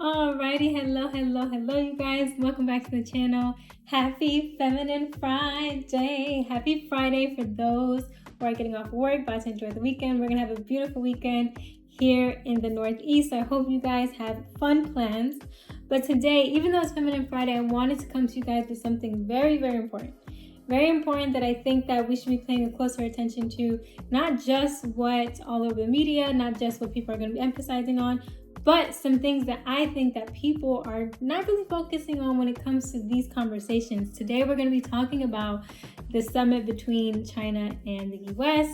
Alrighty, hello, you guys. Welcome back to the channel. Happy Feminine Friday. Happy Friday for those who are getting off work, about to enjoy the weekend. We're gonna have a beautiful weekend here in the Northeast. I hope you guys have fun plans. But today, even though it's Feminine Friday, I wanted to come to you guys with something very, very important. Very important that I think that we should be paying a closer attention to, not just what's all over the media, not just what people are going to be emphasizing on, but some things that I think that people are not really focusing on when it comes to these conversations. Today, we're going to be talking about the summit between China and the U.S.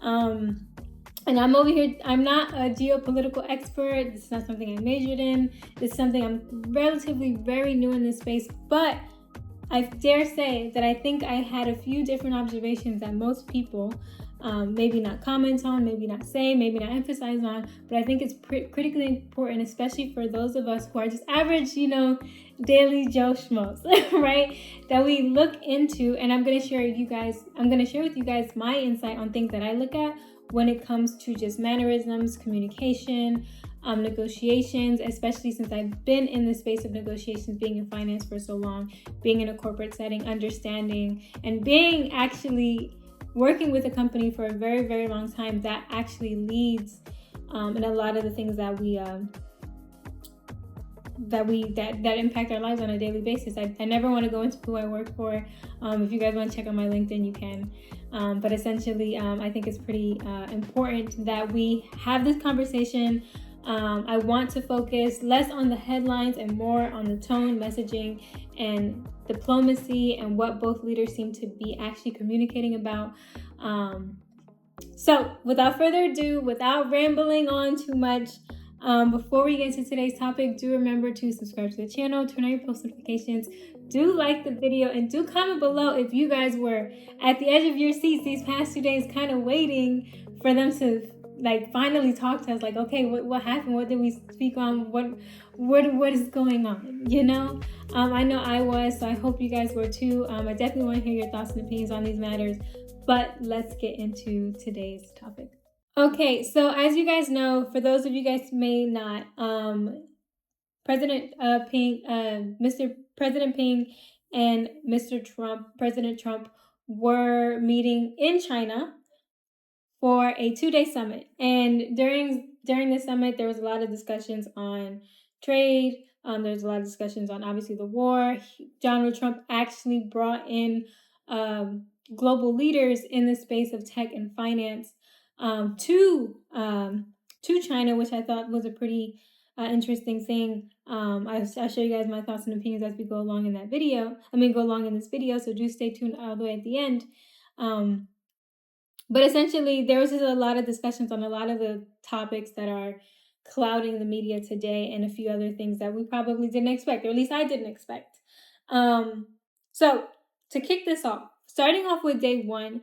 And I'm over here, I'm not a geopolitical expert. This is not something I majored in. This is something I'm relatively very new in this space, but I dare say that I think I had a few different observations that most people maybe not comment on, maybe not say, maybe not emphasize on, but I think it's critically important, especially for those of us who are just average, daily Joe Schmoes, right? That we look into, and I'm going to share with you guys my insight on things that I look at when it comes to just mannerisms, communication, negotiations, especially since I've been in the space of negotiations, being in finance for so long, being in a corporate setting, understanding, and being actually working with a company for a very, very long time. That actually leads in a lot of the things that that impact our lives on a daily basis. I never want to go into who I work for. If you guys want to check on my LinkedIn, you can. But essentially, I think it's pretty important that we have this conversation. I want to focus less on the headlines and more on the tone, messaging, and diplomacy, and what both leaders seem to be actually communicating about. So without further ado, without rambling on too much, before we get into today's topic, do remember to subscribe to the channel, turn on your post notifications, do like the video, and do comment below if you guys were at the edge of your seats these past 2 days, kind of waiting for them to finally talk to us, okay, what happened? What did we speak on? What is going on? I know I was, so I hope you guys were too. I definitely want to hear your thoughts and opinions on these matters, but let's get into today's topic. Okay, so as you guys know, for those of you guys who may not, President Ping and President Trump were meeting in China for a 2-day summit. And during the summit, there was a lot of discussions on trade. There's a lot of discussions on, obviously, the war. Donald Trump actually brought in global leaders in the space of tech and finance to China, which I thought was a pretty interesting thing. I'll show you guys my thoughts and opinions as we go along in this video. So do stay tuned all the way at the end. But essentially, there was just a lot of discussions on a lot of the topics that are clouding the media today, and a few other things that we probably didn't expect, or at least I didn't expect. So to kick this off, starting off with day one,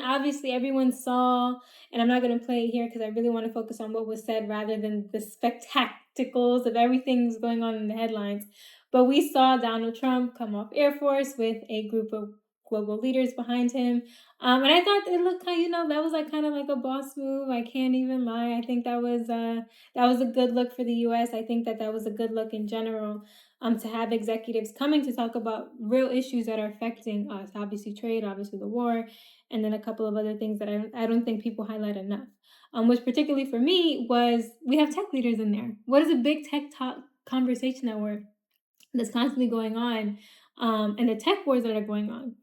obviously everyone saw, and I'm not going to play it here because I really want to focus on what was said rather than the spectacles of everything that's going on in the headlines. But we saw Donald Trump come off Air Force with a group of global leaders behind him. And I thought it looked that was kind of like a boss move. I can't even lie. I think that was a good look for the U.S. I think that was a good look in general, to have executives coming to talk about real issues that are affecting us. Obviously trade, obviously the war, and then a couple of other things that I don't think people highlight enough. Which particularly for me was, we have tech leaders in there. What is a big tech talk conversation that's constantly going on? And the tech wars that are going on.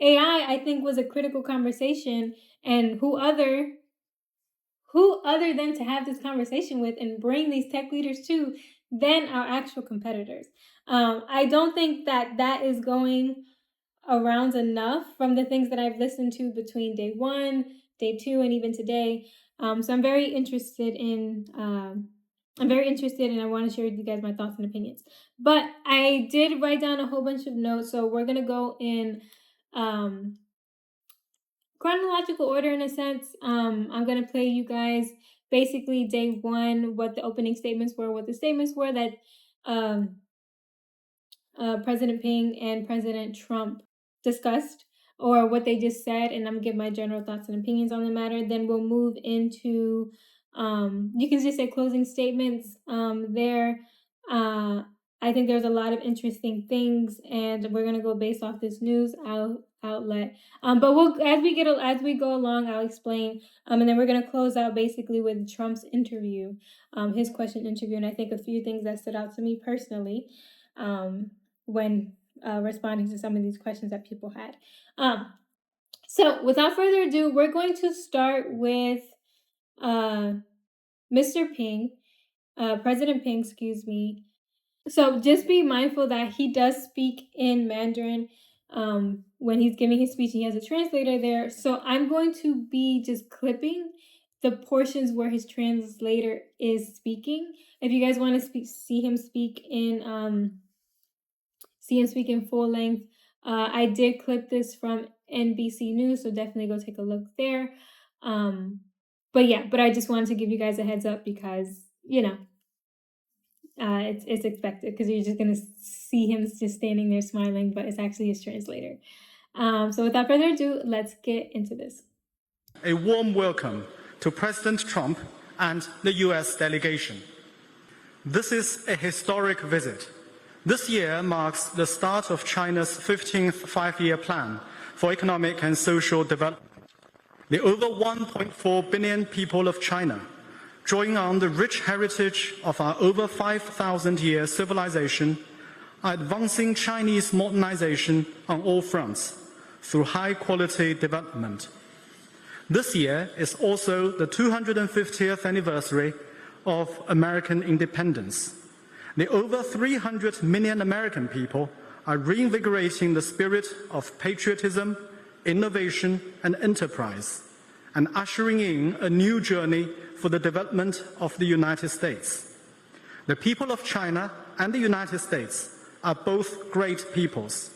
AI, I think, was a critical conversation, and who other than to have this conversation with and bring these tech leaders to than our actual competitors. I don't think that is going around enough from the things that I've listened to between day one, day two, and even today. So I'm very interested in and I want to share with you guys my thoughts and opinions. But I did write down a whole bunch of notes, so we're going to go in chronological order in a sense. I'm going to play you guys basically day one, what the opening statements were, what the statements were that President Ping and President Trump discussed, or what they just said, and I'm going to give my general thoughts and opinions on the matter. Then we'll move into You can just say closing statements there. I think there's a lot of interesting things, and we're gonna go based off this news outlet. But we'll as we go along, I'll explain. And then we're gonna close out basically with Trump's interview, his question interview, and I think a few things that stood out to me personally, when responding to some of these questions that people had. So without further ado, we're going to start with Mr. Ping, President Ping, excuse me. So just be mindful that he does speak in Mandarin when he's giving his speech. He has a translator there. So I'm going to be just clipping the portions where his translator is speaking. If you guys want to see him speak in full length, I did clip this from NBC News, so definitely go take a look there. But I just wanted to give you guys a heads up because, it's expected, because you're just going to see him just standing there smiling, but it's actually his translator. So without further ado, let's get into this. A warm welcome to President Trump and the U.S. delegation. This is a historic visit. This year marks the start of China's 15th five-year plan for economic and social development. The over 1.4 billion people of China, drawing on the rich heritage of our over 5,000-year civilization, are advancing Chinese modernization on all fronts through high-quality development. This year is also the 250th anniversary of American independence. The over 300 million American people are reinvigorating the spirit of patriotism, innovation, and enterprise, and ushering in a new journey for the development of the United States. The people of China and the United States are both great peoples.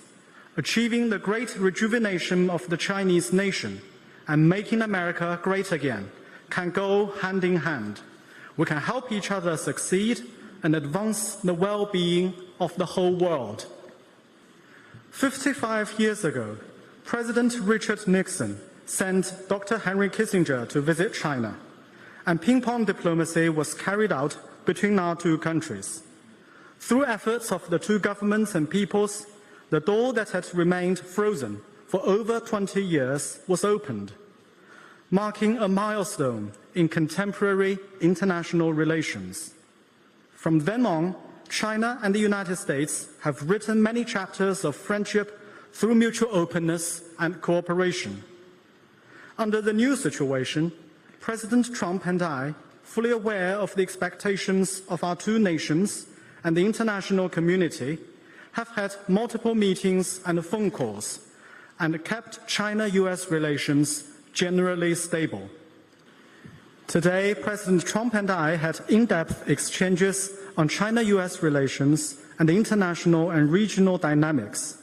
Achieving the great rejuvenation of the Chinese nation and making America great again can go hand in hand. We can help each other succeed and advance the well-being of the whole world. 55 years ago, President Richard Nixon sent Dr. Henry Kissinger to visit China, and ping-pong diplomacy was carried out between our two countries. Through efforts of the two governments and peoples, the door that had remained frozen for over 20 years was opened, marking a milestone in contemporary international relations. From then on, China and the United States have written many chapters of friendship through mutual openness and cooperation. Under the new situation, President Trump and I, fully aware of the expectations of our two nations and the international community, have had multiple meetings and phone calls and kept China-U.S. relations generally stable. Today, President Trump and I had in-depth exchanges on China-U.S. relations and the international and regional dynamics.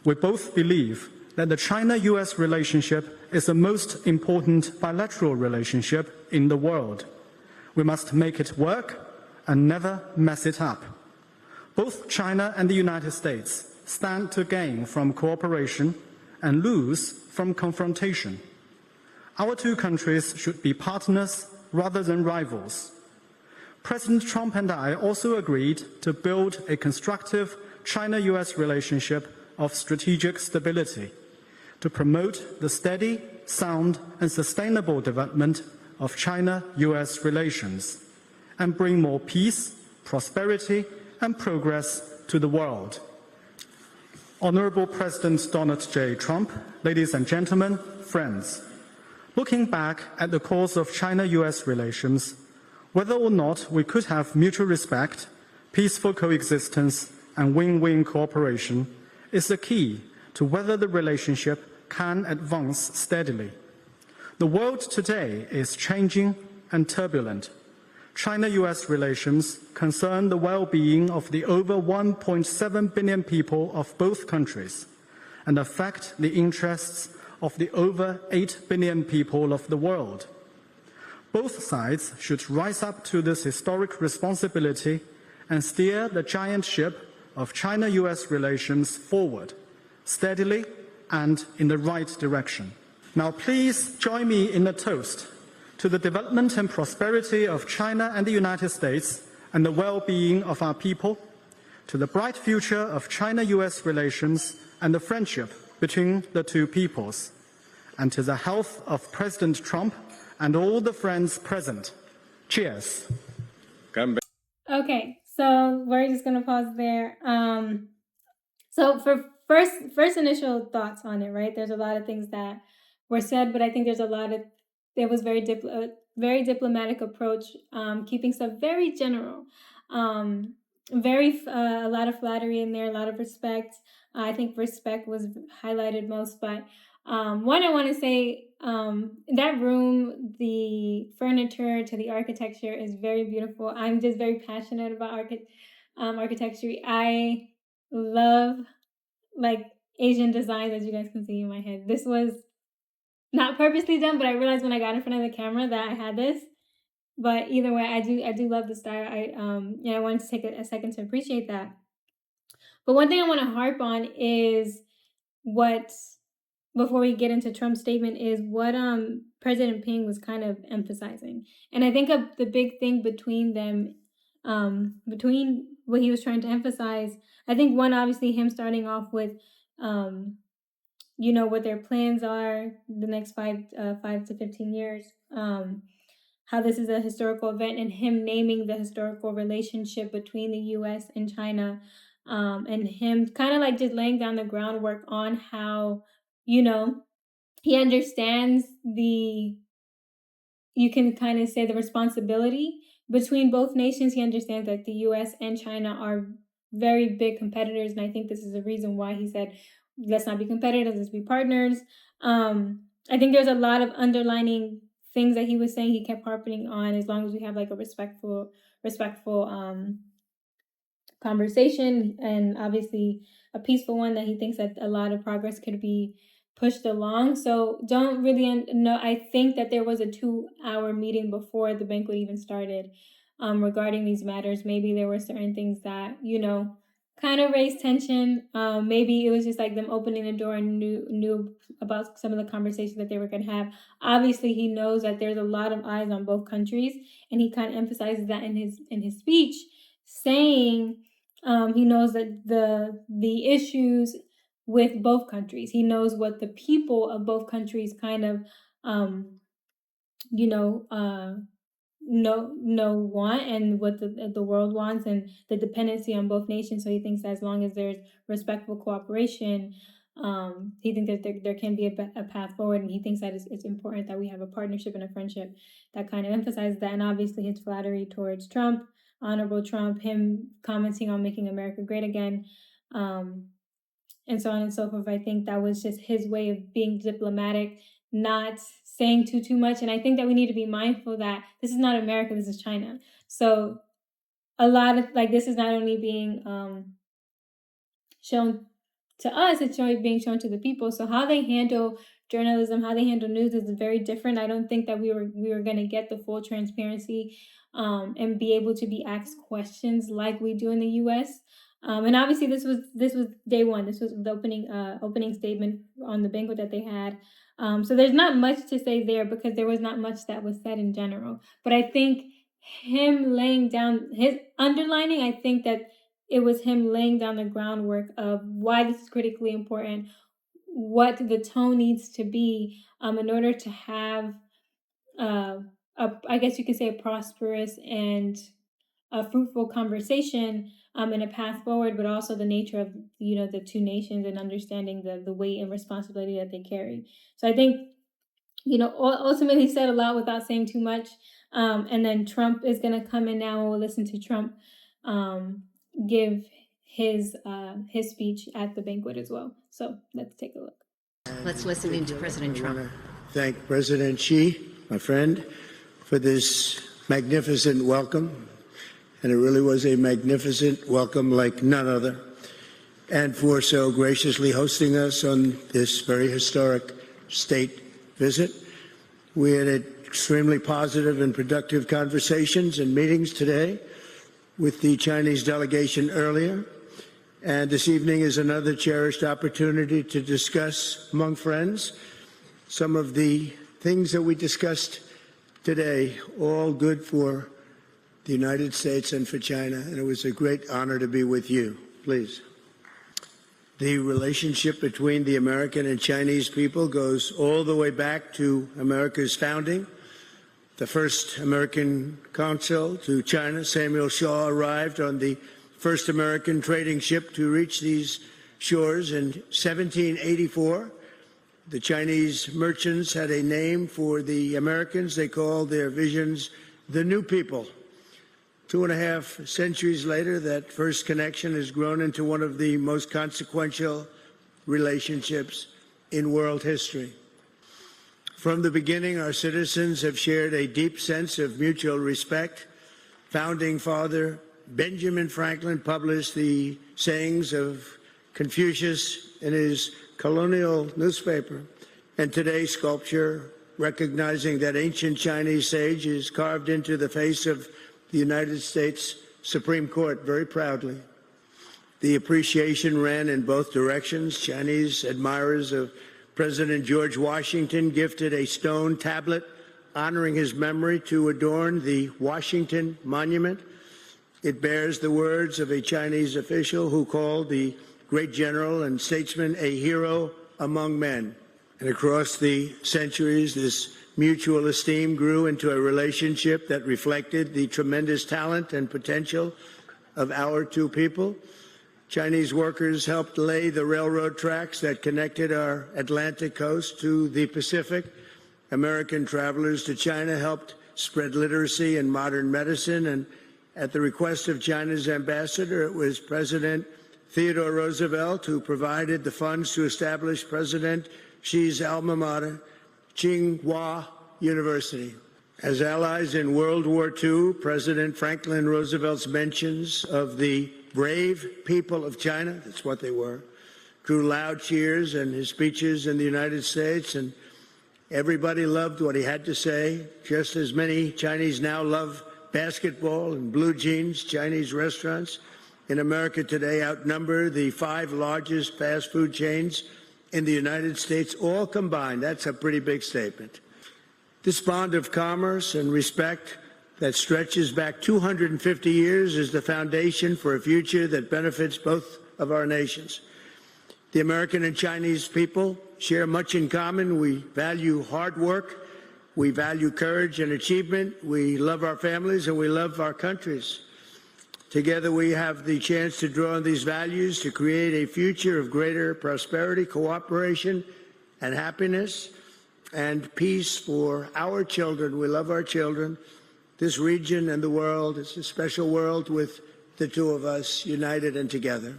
We both believe that the China-U.S. relationship is the most important bilateral relationship in the world. We must make it work and never mess it up. Both China and the United States stand to gain from cooperation and lose from confrontation. Our two countries should be partners rather than rivals. President Trump and I also agreed to build a constructive China-U.S. relationship of strategic stability to promote the steady, sound, and sustainable development of China-U.S. relations and bring more peace, prosperity, and progress to the world. Honorable President Donald J. Trump, ladies and gentlemen, friends, looking back at the course of China-U.S. relations, whether or not we could have mutual respect, peaceful coexistence, and win-win cooperation is the key to whether the relationship can advance steadily. The world today is changing and turbulent. China-U.S. relations concern the well-being of the over 1.7 billion people of both countries and affect the interests of the over 8 billion people of the world. Both sides should rise up to this historic responsibility and steer the giant ship of China-U.S. relations forward, steadily and in the right direction. Now please join me in a toast to the development and prosperity of China and the United States and the well-being of our people, to the bright future of China-U.S. relations and the friendship between the two peoples, and to the health of President Trump and all the friends present. Cheers. Okay, so we're just gonna pause there. So for first initial thoughts on it, right? There's a lot of things that were said, but I think there's a lot of there was very diplomatic approach, keeping stuff very general, a lot of flattery in there, a lot of respect. I think respect was highlighted most, but one I want to say, that room, the furniture to the architecture is very beautiful. I'm just very passionate about architecture. I love like Asian designs, as you guys can see in my head. This was not purposely done, but I realized when I got in front of the camera that I had this. But either way, I do love the style. I wanted to take a second to appreciate that. But one thing I want to harp on is before we get into Trump's statement, is what President Ping was kind of emphasizing. And I think the big thing between them, between what he was trying to emphasize, I think one, obviously him starting off with what their plans are the next 5 to 15 years, how this is a historical event, and him naming the historical relationship between the U.S. and China, and him kind of like just laying down the groundwork on how, he understands you can kind of say the responsibility between both nations. He understands that the U.S. and China are very big competitors, and I think this is the reason why he said, let's not be competitors, let's be partners. I think there's a lot of underlining things that he was saying. He kept harping on, as long as we have like a respectful conversation, and obviously a peaceful one, that he thinks that a lot of progress could be pushed along. So don't really know. I think that there was a 2-hour meeting before the banquet even started, regarding these matters. Maybe there were certain things that, kind of raised tension. Maybe it was just like them opening the door and knew about some of the conversations that they were going to have. Obviously, he knows that there's a lot of eyes on both countries, and he kind of emphasizes that in his speech, saying he knows that the issues with both countries. He knows what the people of both countries kind of want, and what the world wants, and the dependency on both nations. So he thinks that as long as there's respectful cooperation, he thinks that there can be a path forward, and he thinks that it's important that we have a partnership and a friendship that kind of emphasizes that. And obviously his flattery towards Trump, Honorable Trump, him commenting on making America great again, and so on and so forth. I think that was just his way of being diplomatic, not saying too much. And I think that we need to be mindful that this is not America, this is China. So a lot of this is not only being shown to us, it's being shown to the people. So how they handle journalism, how they handle news is very different. I don't think that we were going to get the full transparency and be able to be asked questions like we do in the U.S. And obviously this was day one. This was the opening statement on the banquet that they had. So there's not much to say there, because there was not much that was said in general. But I think him laying down his underlining, I think that it was him laying down the groundwork of why this is critically important, what the tone needs to be in order to have I guess you could say a prosperous and a fruitful conversation, and a path forward, but also the nature of the two nations, and understanding the weight and responsibility that they carry. So I think ultimately said a lot without saying too much. And then Trump is going to come in now, and we'll listen to Trump give his speech at the banquet as well. So let's take a look. Let's listen into President Trump. I want to thank President Xi, my friend, for this magnificent welcome. And it really was a magnificent welcome like none other, and for so graciously hosting us on this very historic state visit. We had extremely positive and productive conversations and meetings today with the Chinese delegation earlier, and this evening is another cherished opportunity to discuss among friends some of the things that we discussed today, all good for the United States and for China, and it was a great honor to be with you. Please. The relationship between the American and Chinese people goes all the way back to America's founding. The first American consul to China, Samuel Shaw, arrived on the first American trading ship to reach these shores in 1784. The Chinese merchants had a name for the Americans. They called their visions the New People. 2.5 centuries later, that first connection has grown into one of the most consequential relationships in world history. From the beginning, our citizens have shared a deep sense of mutual respect. Founding Father Benjamin Franklin published the sayings of Confucius in his colonial newspaper, and today's sculpture, recognizing that ancient Chinese sage, is carved into the face of the United States Supreme Court very proudly. The appreciation ran in both directions. Chinese admirers of President George Washington gifted a stone tablet honoring his memory to adorn the Washington Monument. It bears the words of a Chinese official who called the great general and statesman a hero among men. And across the centuries, this mutual esteem grew into a relationship that reflected the tremendous talent and potential of our two people. Chinese workers helped lay the railroad tracks that connected our Atlantic coast to the Pacific. American travelers to China helped spread literacy and modern medicine. And at the request of China's ambassador, it was President Theodore Roosevelt who provided the funds to establish President Xi's alma mater, Tsinghua University. As allies in World War II, President Franklin Roosevelt's mentions of the brave people of China, that's what they were, drew loud cheers in his speeches in the United States, and everybody loved what he had to say. Just as many Chinese now love basketball and blue jeans, Chinese restaurants in America today outnumber the 5 largest fast food chains in the United States, all combined. That's a pretty big statement. This bond of commerce and respect that stretches back 250 years is the foundation for a future that benefits both of our nations. The American and Chinese people share much in common. We value hard work. We value courage and achievement. We love our families and we love our countries. Together, we have the chance to draw on these values to create a future of greater prosperity, cooperation, and happiness, and peace for our children. We love our children, this region, and the world. It's a special world with the two of us united and together.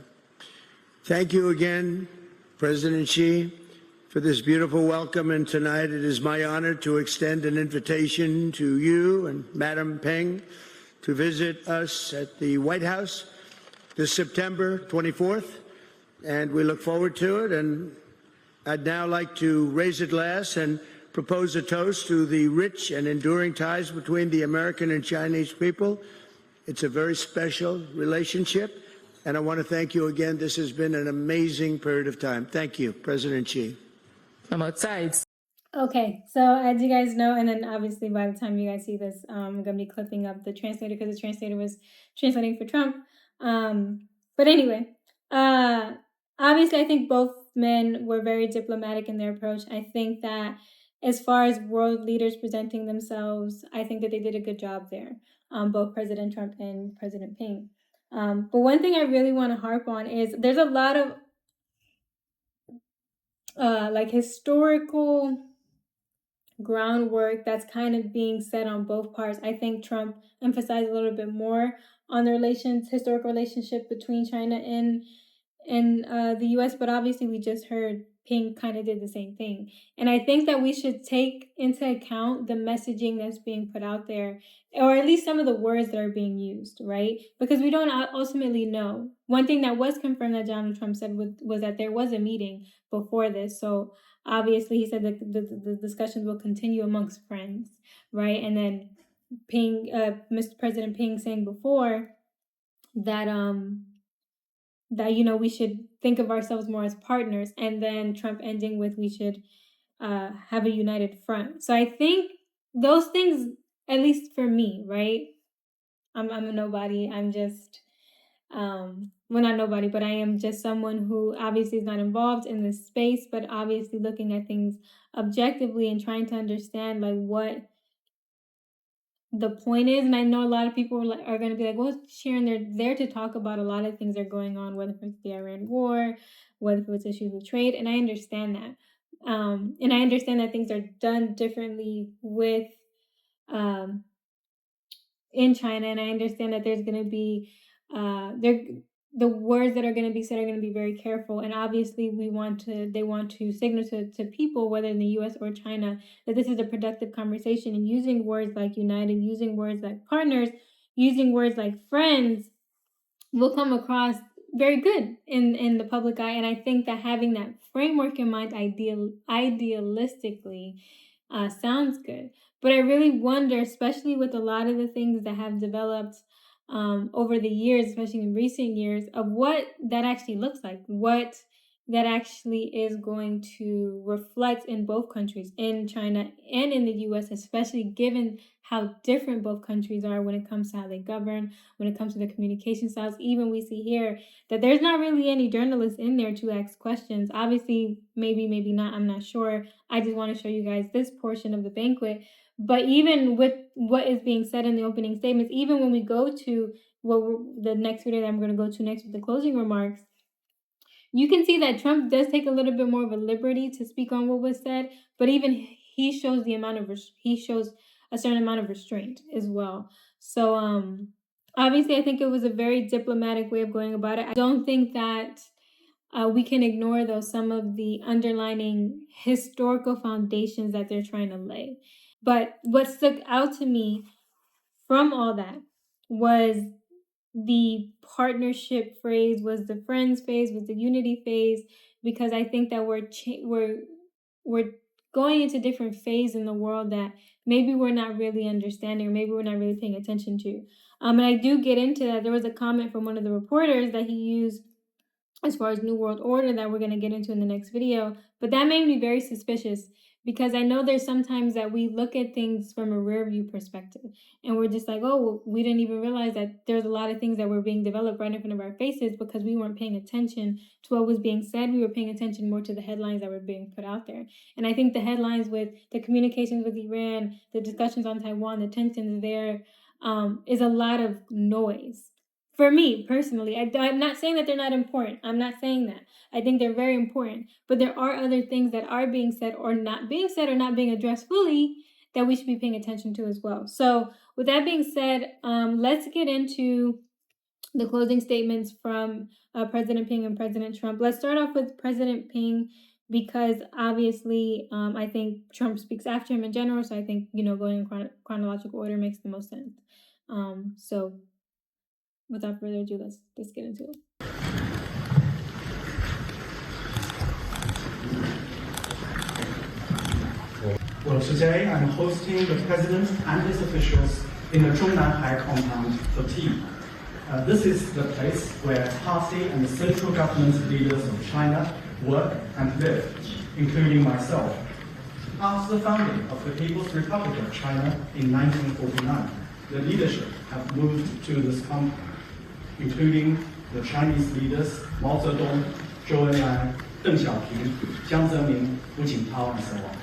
Thank you again, President Xi, for this beautiful welcome. And tonight it is my honor to extend an invitation to you and Madam Peng to visit us at the White House this September 24th, and we look forward to it. And I'd now like to raise a glass and propose a toast to the rich and enduring ties between the American and Chinese people. It's a very special relationship, and I want to thank you again. This has been an amazing period of time. Thank you, President Xi. Okay, so as you guys know, and then obviously by the time you guys see this, I'm going to be clipping up the translator because the translator was translating for Trump. But anyway, obviously I think both men were very diplomatic in their approach. I think that as far as world leaders presenting themselves, I think that they did a good job there, both President Trump and President Ping. But one thing I really want to harp on is there's a lot of like historical groundwork that's kind of being set on both parts. I think Trump emphasized a little bit more on the historical relationship between China and the U.S., but obviously we just heard Ping kind of did the same thing. And I think that we should take into account the messaging that's being put out there, or at least some of the words that are being used, right? Because we don't ultimately know. One thing that was confirmed that Donald Trump said was that there was a meeting before this. So obviously he said that the discussions will continue amongst friends, right? And then Mr. President Ping saying before that we should think of ourselves more as partners, and then Trump ending with we should have a united front. So I think those things, at least for me, right? I'm a nobody. I'm just, well, not nobody, but I am just someone who obviously is not involved in this space, but obviously looking at things objectively and trying to understand like what the point is. And I know a lot of people are going to be like, well, Sharon, they're there to talk about a lot of things that are going on, whether it's the Iran war, whether it's issues with trade. And I understand that. And I understand that things are done differently with, in China. And I understand that there's going to be, the words that are going to be said are going to be very careful. And obviously they want to signal to people, whether in the US or China, that this is a productive conversation, and using words like united, using words like partners, using words like friends will come across very good in the public eye. And I think that having that framework in mind idealistically sounds good. But I really wonder, especially with a lot of the things that have developed over the years, especially in recent years, of what that actually looks like, what that actually is going to reflect in both countries, in China and in the US, especially given how different both countries are when it comes to how they govern, when it comes to the communication styles. Even we see here that there's not really any journalists in there to ask questions. Obviously, maybe not, I'm not sure. I just want to show you guys this portion of the banquet. But even with what is being said in the opening statements, even when we go to the next video that I'm going to go to next with the closing remarks, you can see that Trump does take a little bit more of a liberty to speak on what was said, but even he shows a certain amount of restraint as well. So obviously I think it was a very diplomatic way of going about it. I don't think that we can ignore, though, some of the underlining historical foundations that they're trying to lay. But what stuck out to me from all that was the partnership phrase, was the friends phase, was the unity phase, because I think that we're going into different phase in the world that maybe we're not really understanding, or maybe we're not really paying attention to. And I do get into that. There was a comment from one of the reporters that he used as far as New World Order that we're going to get into in the next video. But that made me very suspicious, because I know there's sometimes that we look at things from a rear view perspective, and we're just like, oh, well, we didn't even realize that there's a lot of things that were being developed right in front of our faces, because we weren't paying attention to what was being said. We were paying attention more to the headlines that were being put out there. And I think the headlines with the communications with Iran, the discussions on Taiwan, the tensions there, is a lot of noise. For me, personally, I'm not saying that they're not important. I'm not saying that. I think they're very important. But there are other things that are being said or not being addressed fully that we should be paying attention to as well. So with that being said, let's get into the closing statements from President Ping and President Trump. Let's start off with President Ping, because obviously I think Trump speaks after him in general. So I think, going in chronological order makes the most sense. So without further ado, let's get into it. Well, today I'm hosting the President and his officials in the Zhongnanhai compound for tea. This is the place where party and the central government leaders of China work and live, including myself. After the founding of the People's Republic of China in 1949, the leadership have moved to this compound, including the Chinese leaders Mao Zedong, Zhou Enlai, Deng Xiaoping, Jiang Zemin, Hu Jintao, and so on.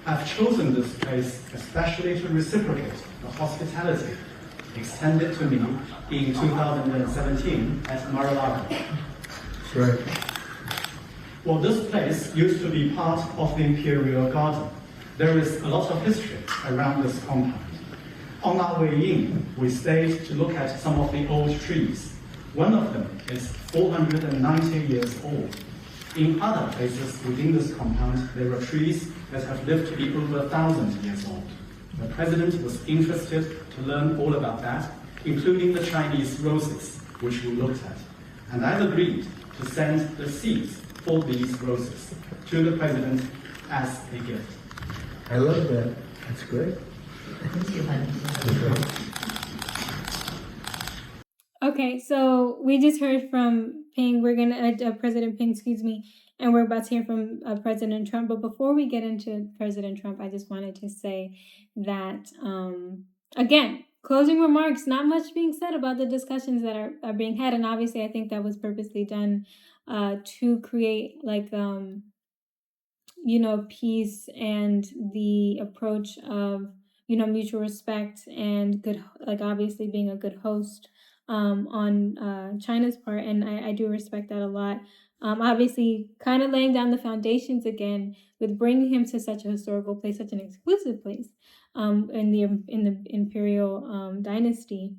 I've chosen this place especially to reciprocate the hospitality extended to me in 2017 at Mar-a-Lago. That's right. Well, this place used to be part of the Imperial Garden. There is a lot of history around this compound. On our way in, we stayed to look at some of the old trees. One of them is 490 years old. In other places within this compound, there are trees that have lived to be over 1,000 years old. The president was interested to learn all about that, including the Chinese roses, which we looked at. And I've agreed to send the seeds for these roses to the president as a gift. I love that. That's great. Okay, so we just heard from Ping. We're gonna President Ping, excuse me, and we're about to hear from President Trump. But before we get into President Trump, I just wanted to say that again, closing remarks. Not much being said about the discussions that are being had, and obviously, I think that was purposely done to create like peace and the approach of, mutual respect and good, like obviously being a good host on China's part. And I do respect that a lot. Obviously, kind of laying down the foundations again with bringing him to such a historical place, such an exclusive place in the imperial dynasty.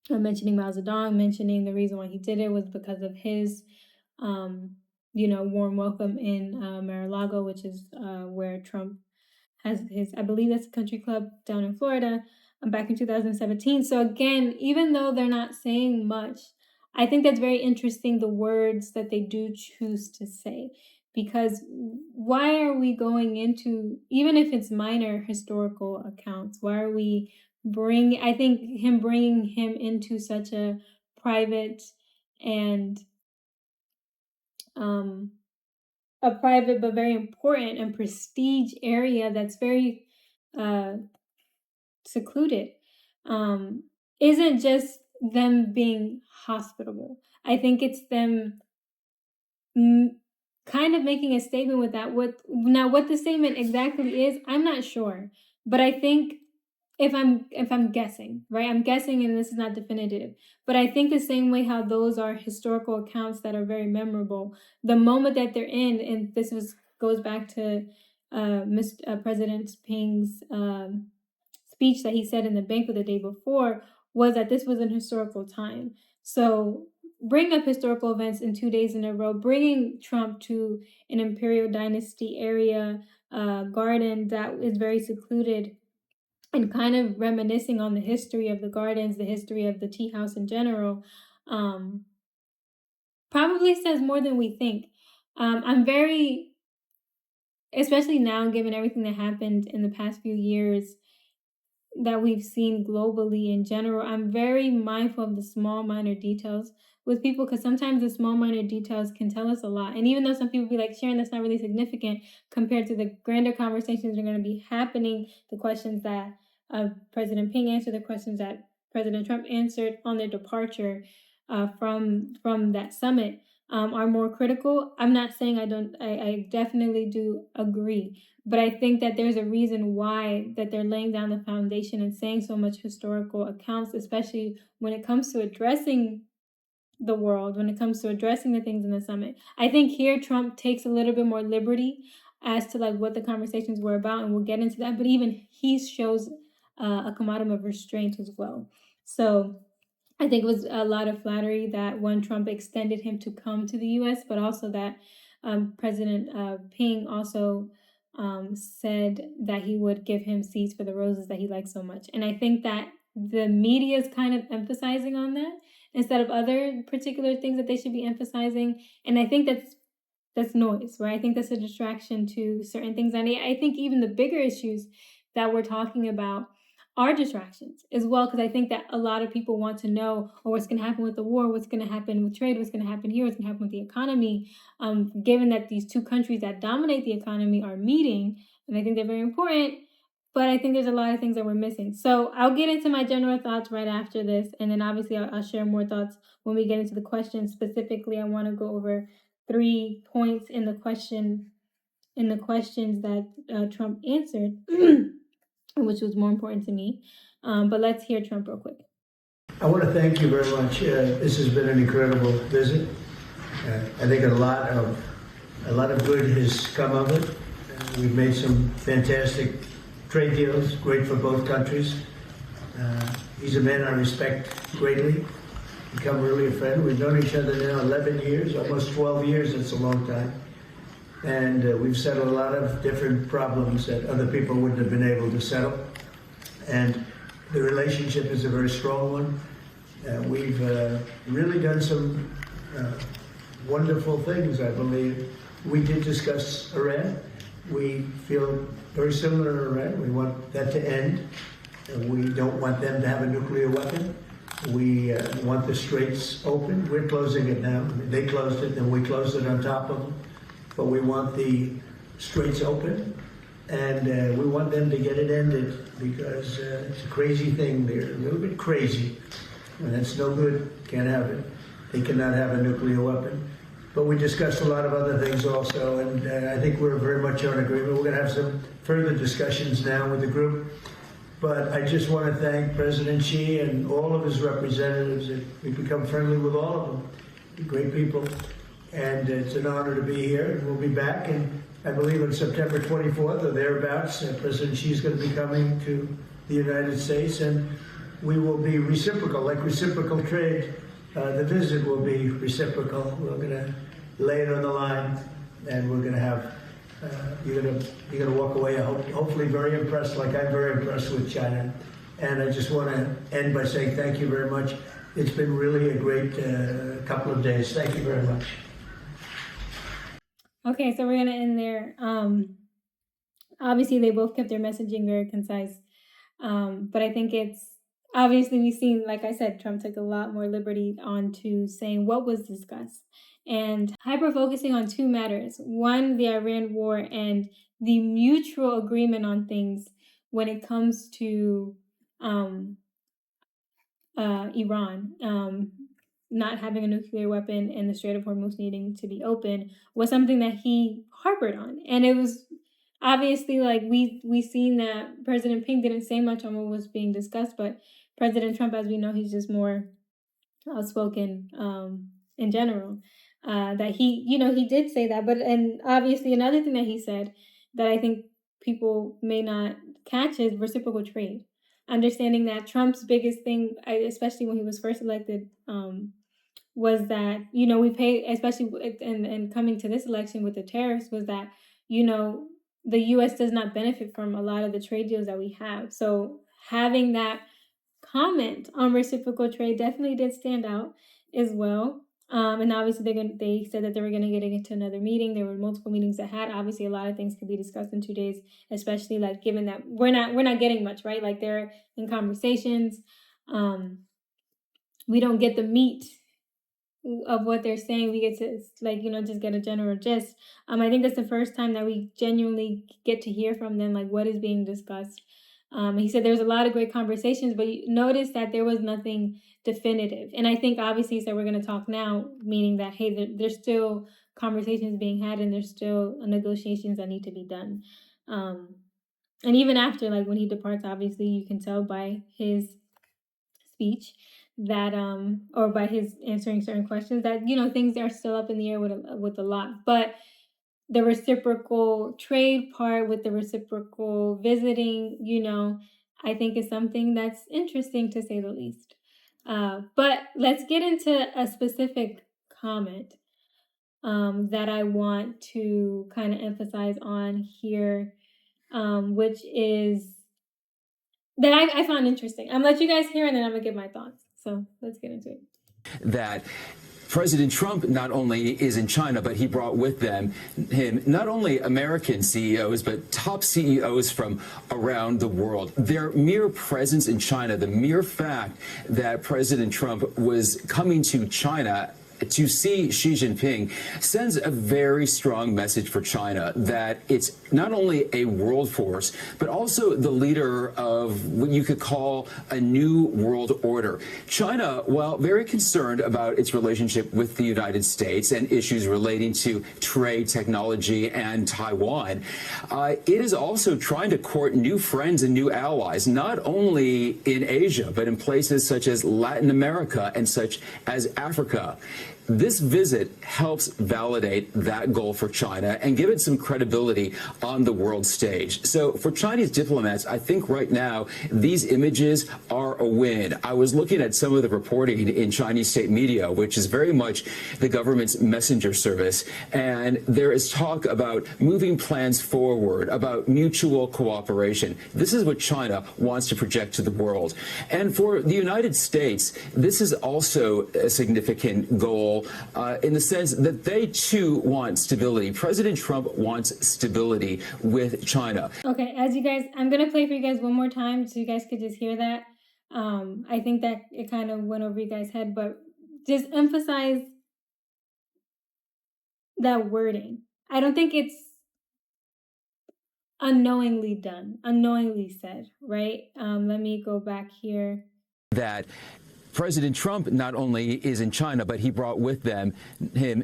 Mentioning Mao Zedong, mentioning the reason why he did it was because of his warm welcome in Mar-a-Lago, which is where Trump has his, I believe that's a country club down in Florida, back in 2017. So again, even though they're not saying much, I think that's very interesting, the words that they do choose to say. Because why are we going into, even if it's minor historical accounts, why are we bringing him into such a private and a private but very important and prestige area that's very secluded, isn't just them being hospitable. I think it's them kind of making a statement with that. What the statement exactly is, I'm not sure, but I think if I'm guessing, right? I'm guessing, and this is not definitive, but I think the same way how those are historical accounts that are very memorable, the moment that they're in, and goes back to President Ping's speech that he said in the banquet the day before, was that this was an historical time. So bring up historical events in 2 days in a row, bringing Trump to an imperial dynasty area garden that is very secluded, and kind of reminiscing on the history of the gardens, the history of the tea house in general, probably says more than we think. I'm very, especially now, given everything that happened in the past few years that we've seen globally in general, I'm very mindful of the small, minor details with people, because sometimes the small, minor details can tell us a lot. And even though some people be like, Sharon, that's not really significant compared to the grander conversations that are going to be happening, the questions that President Ping answered, the questions that President Trump answered on their departure from that summit are more critical. I'm not saying I definitely do agree, but I think that there's a reason why that they're laying down the foundation and saying so much historical accounts, especially when it comes to addressing the world, when it comes to addressing the things in the summit. I think here Trump takes a little bit more liberty as to like what the conversations were about, and we'll get into that. But even he shows a commodum of restraint as well. So I think it was a lot of flattery that when Trump extended him to come to the U.S., but also that President Ping also said that he would give him seeds for the roses that he likes so much. And I think that the media is kind of emphasizing on that instead of other particular things that they should be emphasizing. And I think that's noise, right? I think that's a distraction to certain things. And I think even the bigger issues that we're talking about are distractions as well, because I think that a lot of people want to know, what's going to happen with the war, what's going to happen with trade, what's going to happen here, what's going to happen with the economy, given that these two countries that dominate the economy are meeting, and I think they're very important, but I think there's a lot of things that we're missing. So I'll get into my general thoughts right after this, and then obviously I'll share more thoughts when we get into the questions. Specifically, I want to go over 3 points in the questions that Trump answered, which was more important to me. But let's hear Trump real quick. I want to thank you very much. This has been an incredible visit. I think a lot of good has come of it. We've made some fantastic trade deals, great for both countries. He's a man I respect greatly. Become really a friend. We've known each other now 11 years, almost 12 years. It's a long time. And we've settled a lot of different problems that other people wouldn't have been able to settle. And the relationship is a very strong one. We've really done some wonderful things, I believe. We did discuss Iran. We feel very similar to Iran. We want that to end. We don't want them to have a nuclear weapon. We want the straits open. We're closing it now. They closed it, and we closed it on top of them. But we want the straits open, and we want them to get it ended because it's a crazy thing. They're a little bit crazy, and that's no good. Can't have it. They cannot have a nuclear weapon. But we discussed a lot of other things also, and I think we're very much on agreement. We're going to have some further discussions now with the group. But I just want to thank President Xi and all of his representatives. We've become friendly with all of them. They're great people. And it's an honor to be here. And we'll be back. And I believe on September 24th or thereabouts, President Xi is going to be coming to the United States. And we will be reciprocal, like reciprocal trade. The visit will be reciprocal. We're going to lay it on the line. And we're going to have you're gonna walk away, hopefully very impressed, like I'm very impressed with China. And I just want to end by saying thank you very much. It's been really a great couple of days. Thank you very much. Okay, so we're gonna end there. Obviously, they both kept their messaging very concise, but I think it's obviously we've seen, like I said, Trump took a lot more liberty onto saying what was discussed and hyper focusing on two matters. One, the Iran war and the mutual agreement on things when it comes to Iran not having a nuclear weapon and the Strait of Hormuz needing to be open was something that he harbored on. And it was obviously like we seen that President Ping didn't say much on what was being discussed, but President Trump, as we know, he's just more outspoken in general. That he did say that, and obviously another thing that he said that I think people may not catch is reciprocal trade. Understanding that Trump's biggest thing, especially when he was first elected, was that we pay, especially and coming to this election with the tariffs, was that the U.S. does not benefit from a lot of the trade deals that we have. So having that comment on reciprocal trade definitely did stand out as well. And obviously they said that they were going to get into another meeting. There were multiple meetings that had. Obviously, a lot of things could be discussed in 2 days, especially like given that we're not getting much, right? Like they're in conversations. We don't get the meat of what they're saying. We get to just get a general gist. I think that's the first time that we genuinely get to hear from them, like what is being discussed. He said there was a lot of great conversations, but you notice that there was nothing definitive. And I think obviously he said we're going to talk now, meaning that, hey, there's still conversations being had and there's still negotiations that need to be done. And even after, like when he departs, obviously you can tell by his speech that, or by his answering certain questions that, things are still up in the air with a lot. But the reciprocal trade part with the reciprocal visiting, I think is something that's interesting to say the least. But let's get into a specific comment that I want to kind of emphasize on here, which is that I found interesting. I'm gonna let you guys hear and then I'm gonna give my thoughts. So let's get into it. That President Trump not only is in China, but he brought with him not only American CEOs, but top CEOs from around the world. Their mere presence in China, the mere fact that President Trump was coming to China to see Xi Jinping sends a very strong message for China that it's not only a world force, but also the leader of what you could call a new world order. China, while very concerned about its relationship with the United States and issues relating to trade, technology, and Taiwan, it is also trying to court new friends and new allies, not only in Asia, but in places such as Latin America and such as Africa. This visit helps validate that goal for China and give it some credibility on the world stage. So for Chinese diplomats, I think right now these images are a win. I was looking at some of the reporting in Chinese state media, which is very much the government's messenger service, and there is talk about moving plans forward, about mutual cooperation. This is what China wants to project to the world. And for the United States, this is also a significant goal in the sense that they too want stability. President Trump wants stability with China. Okay, as you guys, I'm going to play for you guys one more time so you guys could just hear that. I think that it kind of went over you guys' head, but just emphasize that wording. I don't think it's unknowingly done, unknowingly said, right? Let me go back here. That President Trump not only is in China, but he brought with him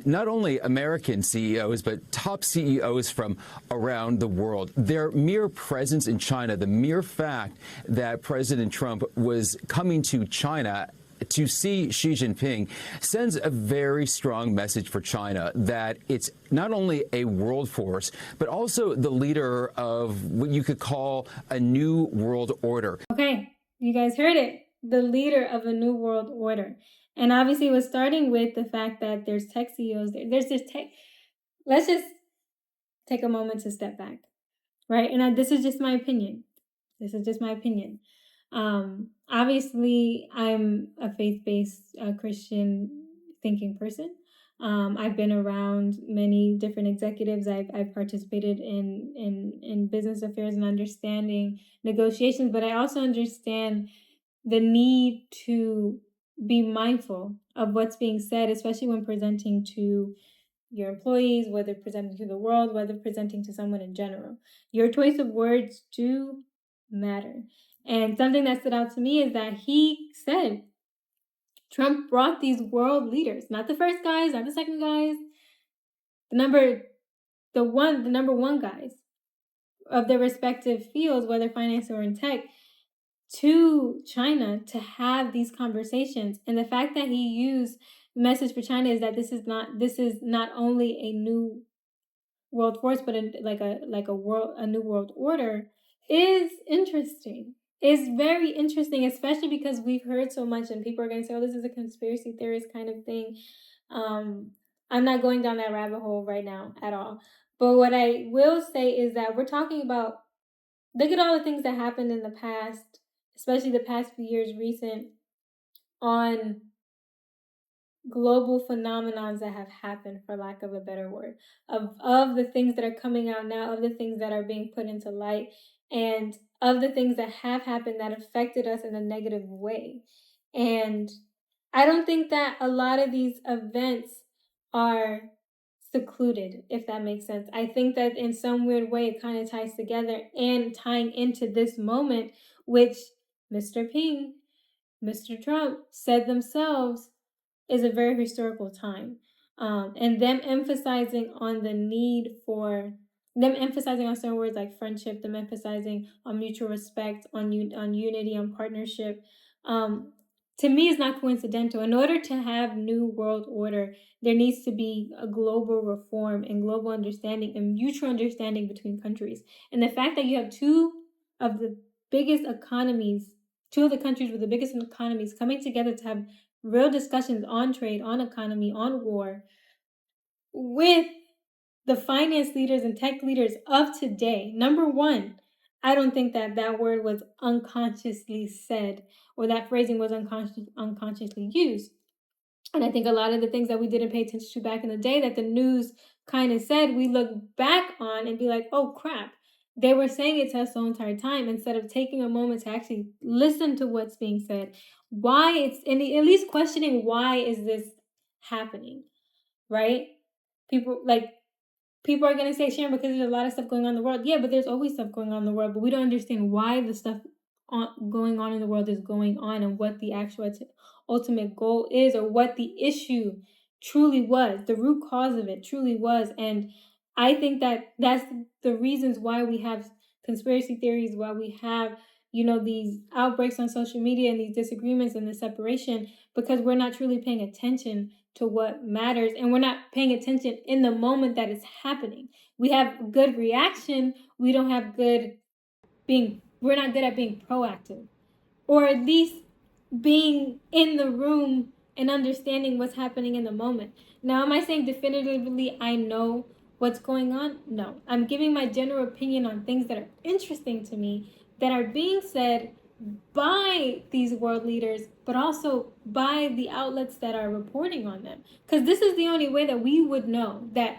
not only American CEOs, but top CEOs from around the world. Their mere presence in China, the mere fact that President Trump was coming to China to see Xi Jinping, sends a very strong message for China that it's not only a world force, but also the leader of what you could call a new world order. Okay, you guys heard it. The leader of a new world order. And obviously it was starting with the fact that there's tech CEOs. There's this tech. Let's just take a moment to step back, right? And this is just my opinion. This is just my opinion. Obviously, I'm a faith-based Christian thinking person. I've been around many different executives. I've participated in business affairs and understanding negotiations, but I also understand the need to be mindful of what's being said, especially when presenting to your employees, whether presenting to the world, whether presenting to someone in general. Your choice of words do matter. And something that stood out to me is that he said Trump brought these world leaders, not the first guys, not the second guys, the number one guys of their respective fields, whether finance or in tech, to China to have these conversations. And the fact that he used the message for China is that this is not only a new world force, but a new world order is interesting. It's very interesting, especially because we've heard so much and people are going to say, oh, this is a conspiracy theorist kind of thing. I'm not going down that rabbit hole right now at all. But what I will say is that we're talking about, look at all the things that happened in the past, especially the past few years recent, on global phenomenons that have happened, for lack of a better word, of the things that are coming out now, of the things that are being put into light, and of the things that have happened that affected us in a negative way. And I don't think that a lot of these events are secluded, if that makes sense. I think that in some weird way it kind of ties together, and tying into this moment, which Mr. Ping, Mr. Trump said themselves is a very historical time. And them emphasizing on the need for, them emphasizing on certain words like friendship, them emphasizing on mutual respect, on unity, on partnership, to me is not coincidental. In order to have new world order, there needs to be a global reform and global understanding and mutual understanding between countries. And the fact that you have two of the countries with the biggest economies coming together to have real discussions on trade, on economy, on war, with the finance leaders and tech leaders of today. Number one, I don't think that word was unconsciously said, or that phrasing was unconsciously used. And I think a lot of the things that we didn't pay attention to back in the day that the news kind of said, we look back on and be like, oh crap, they were saying it to us the whole entire time, instead of taking a moment to actually listen to what's being said. Why it's, and at least questioning, why is this happening, right? People are going to say, Sharon, because there's a lot of stuff going on in the world. Yeah, but there's always stuff going on in the world, but we don't understand why the stuff going on in the world is going on, and what the actual ultimate goal is, or what the issue truly was, the root cause of it truly was. And I think that that's the reasons why we have conspiracy theories, why we have, these outbreaks on social media and these disagreements and the separation, because we're not truly paying attention to what matters, and we're not paying attention in the moment that it's happening. We have good reaction, we're not good at being proactive, or at least being in the room and understanding what's happening in the moment. Now, am I saying definitively I know what's going on? No. I'm giving my general opinion on things that are interesting to me, that are being said by these world leaders, but also by the outlets that are reporting on them. Because this is the only way that we would know that,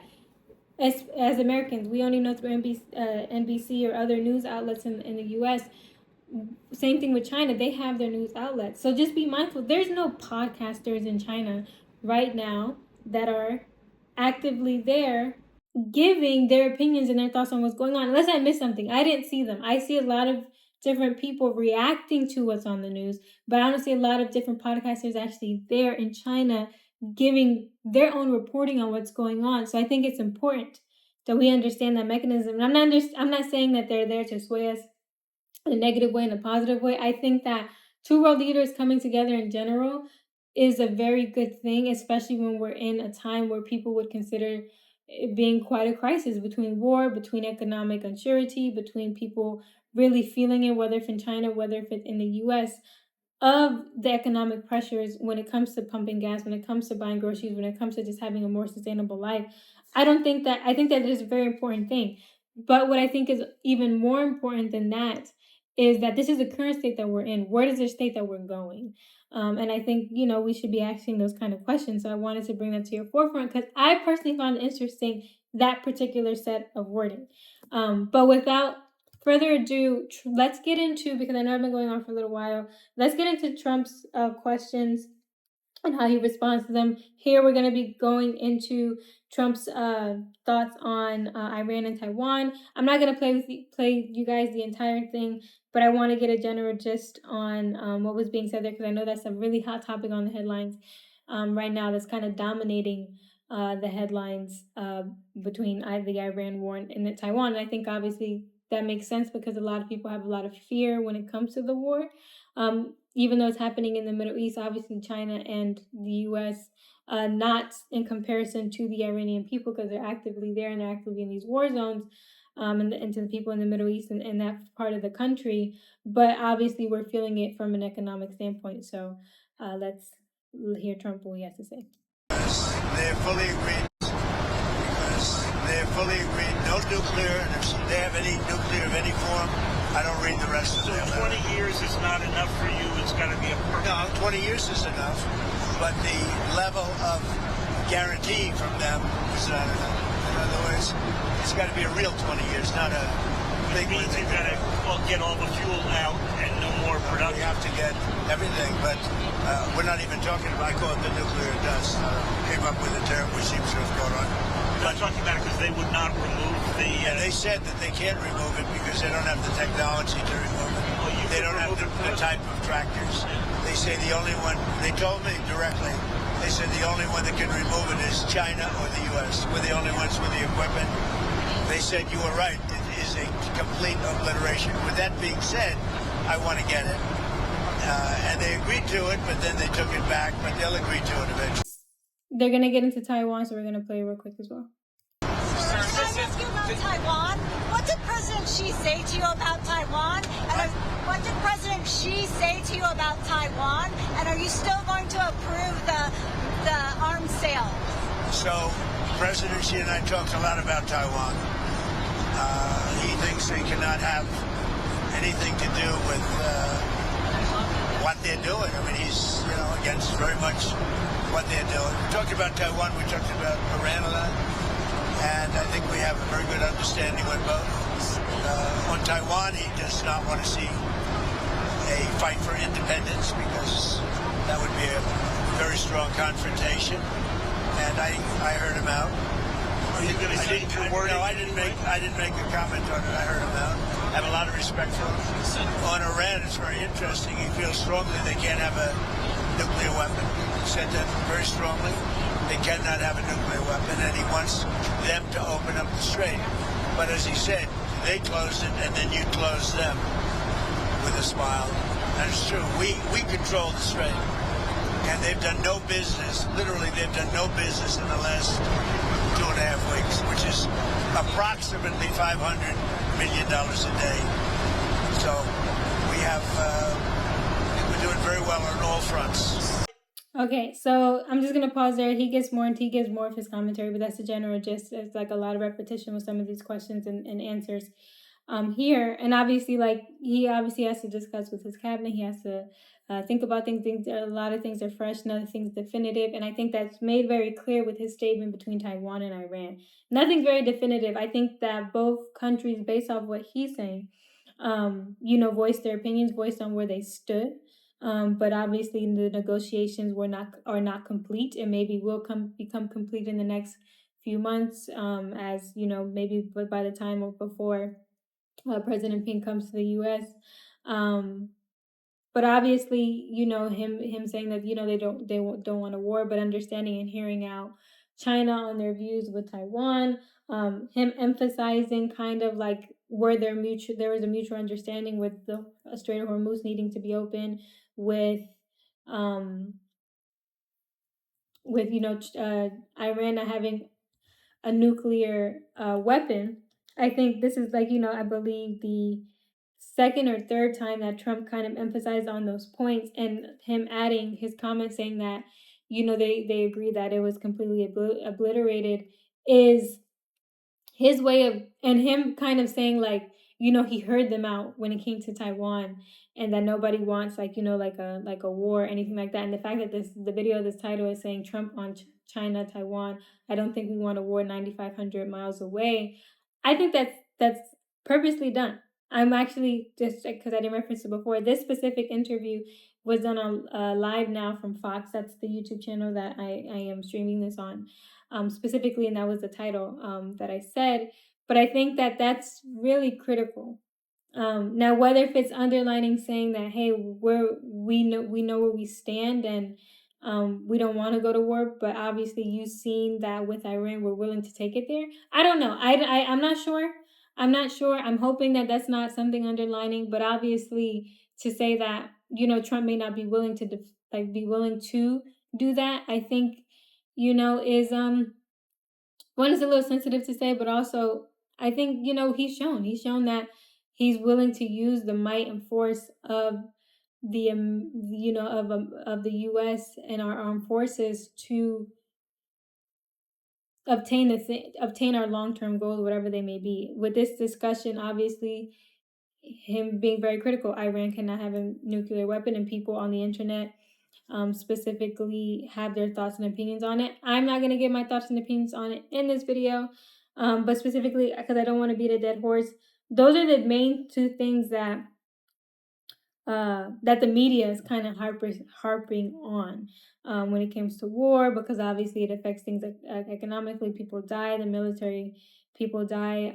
as Americans, we only know through NBC or other news outlets in the U.S., Same thing with China. They have their news outlets. So just be mindful. There's no podcasters in China right now that are actively there giving their opinions and their thoughts on what's going on. Unless I missed something. I didn't see them. I see a lot of different people reacting to what's on the news, but I don't see a lot of different podcasters actually there in China giving their own reporting on what's going on. So I think it's important that we understand that mechanism. And I'm not saying that they're there to sway us in a negative way, in a positive way. I think that two world leaders coming together in general is a very good thing, especially when we're in a time where people would consider it being quite a crisis between war, between economic uncertainty, between people really feeling it, whether it's in China, whether it's in the U.S., of the economic pressures when it comes to pumping gas, when it comes to buying groceries, when it comes to just having a more sustainable life. I think that is a very important thing. But what I think is even more important than that is that this is the current state that we're in. Where is the state that we're going? And I think, we should be asking those kind of questions. So I wanted to bring that to your forefront because I personally found it interesting, that particular set of wording. But without further ado, let's get into, because I know I've been going on for a little while, let's get into Trump's questions and how he responds to them. Here we're going to be going into Trump's thoughts on Iran and Taiwan. I'm not going to play you guys the entire thing, but I want to get a general gist on what was being said there, because I know that's a really hot topic on the headlines right now that's kind of dominating the headlines between the Iran war and Taiwan. And I think obviously that makes sense because a lot of people have a lot of fear when it comes to the war. Even though it's happening in the Middle East, obviously China and the U.S., not in comparison to the Iranian people because they're actively there and they're actively in these war zones, and to the people in the Middle East and that part of the country. But obviously we're feeling it from an economic standpoint. So let's hear Trump what he has to say. They're fully agreed. They're fully agreed. No nuclear, and if they have any nuclear of any form, I don't read the rest of it. So 20 years is not enough for you. It's got to be a perfect. No, 20 years is enough, but the level of guarantee from them is not enough. In other words, it's got to be a real 20 years, not a big one. You've got to get all the fuel out and no more production. We have to get everything, but we're not even talking about, I call it the nuclear dust. Came up with a term which seems to have caught on. We're not talking about it because they would not remove the... Yeah, they said that they can't remove it because they don't have the technology to remove it. Well, they don't have the type of tractors. They say the only one, they told me directly, they said the only one that can remove it is China or the U.S. We're the only ones with the equipment. They said you were right. It is a complete obliteration. With that being said, I want to get it. And they agreed to it, but then they took it back, but they'll agree to it eventually. They're going to get into Taiwan, so we're going to play real quick as well. Can I ask you about Taiwan? What did President Xi say to you about Taiwan? And what did President Xi say to you about Taiwan? And are you still going to approve the arms sale? So President Xi and I talked a lot about Taiwan. He thinks they cannot have anything to do with what they're doing. I mean, he's against very much what they're doing. We talked about Taiwan. We talked about Iran a lot. And I think we have a very good understanding with both. On Taiwan, he does not want to see a fight for independence because that would be a very strong confrontation. And I heard him out. Are you going to say your word? No, I didn't make a comment on it. I heard him out. I have a lot of respect for him. On Iran, it's very interesting. He feels strongly they can't have a nuclear weapon. He said that very strongly. They cannot have a nuclear weapon, and he wants them to open up the Strait. But as he said, they closed it, and then you closed them with a smile. And it's true. We control the Strait. And they've done no business, literally they've done no business in the last 2.5 weeks, which is approximately $500 million a day. So we're doing very well on all fronts. Okay, so I'm just going to pause there. He gives more of his commentary, but that's the general gist. It's like a lot of repetition with some of these questions and answers here. And obviously, he obviously has to discuss with his cabinet. He has to think about things. A lot of things are fresh, and other things definitive. And I think that's made very clear with his statement between Taiwan and Iran. Nothing's very definitive. I think that both countries, based off what he's saying, voiced their opinions, voiced on where they stood. But obviously the negotiations are not complete, and maybe will become complete in the next few months, as maybe by the time or before President Ping comes to the U.S. But obviously, him saying that they don't want a war, but understanding and hearing out China on their views with Taiwan. Him emphasizing kind of like where there was a mutual understanding with the Strait of Hormuz needing to be open, with Iran not having a nuclear weapon. I think this is I believe the second or third time that Trump kind of emphasized on those points, and him adding his comment saying that they agree that it was completely obliterated, is his way of, and him kind of saying he heard them out when it came to Taiwan, and that nobody wants like a war or anything like that. And the fact that the video of this title is saying Trump on China, Taiwan, I don't think we want a war 9,500 miles away. I think that's purposely done. I'm actually, just because I didn't reference it before, this specific interview was done on live now from Fox. That's the YouTube channel that I am streaming this on. Specifically, and that was the title that I said. But I think that that's really critical. Now, whether if it's underlining saying that, hey, we know where we stand, and we don't want to go to war, but obviously you've seen that with Iran, we're willing to take it there. I don't know. I'm not sure. I'm hoping that that's not something underlining, but obviously to say that Trump may not be willing to do that, I think is one is a little sensitive to say, but also I think he's shown that he's willing to use the might and force of the of the U.S. and our armed forces to obtain our long-term goals, whatever they may be. With this discussion, obviously him being very critical, Iran cannot have a nuclear weapon, and people on the internet specifically have their thoughts and opinions on it. I'm not going to give my thoughts and opinions on it in this video, but specifically because I don't want to beat a dead horse. Those are the main two things that the media is kind of harping on when it comes to war, because obviously it affects things economically. People die, the military people die,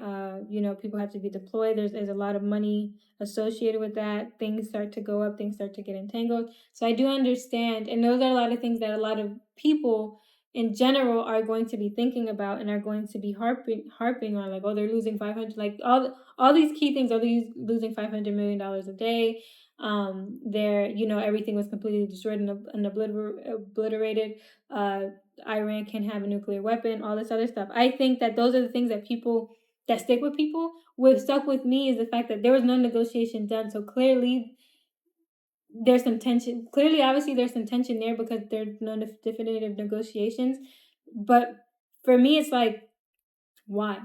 people have to be deployed. There's a lot of money associated with that. Things start to go up, things start to get entangled. So I do understand, and those are a lot of things that a lot of people in general are going to be thinking about and are going to be harping on, like, oh, they're losing 500, like all these key things, are losing $500 million a day. Everything was completely destroyed and obliterated. Iran can have a nuclear weapon, all this other stuff. I think that those are the things that stick with people. What stuck with me is the fact that there was no negotiation done. So clearly there's some tension. Obviously there's some tension there because there's no definitive negotiations. But for me, it's like, why?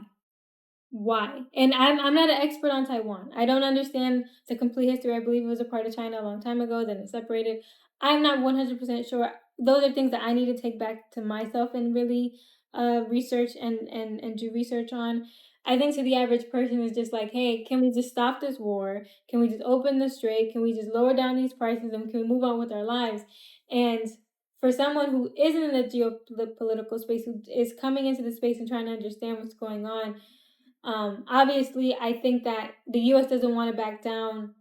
And I'm not an expert on Taiwan. I don't understand the complete history. I believe it was a part of China a long time ago, then it separated. I'm not 100% sure. Those are things that I need to take back to myself and really research and do research on. I think to the average person is just like, hey, can we just stop this war? Can we just open the strait? Can we just lower down these prices, and can we move on with our lives? And for someone who isn't in the geopolitical space, who is coming into the space and trying to understand what's going on, obviously, I think that the U.S. doesn't want to back down,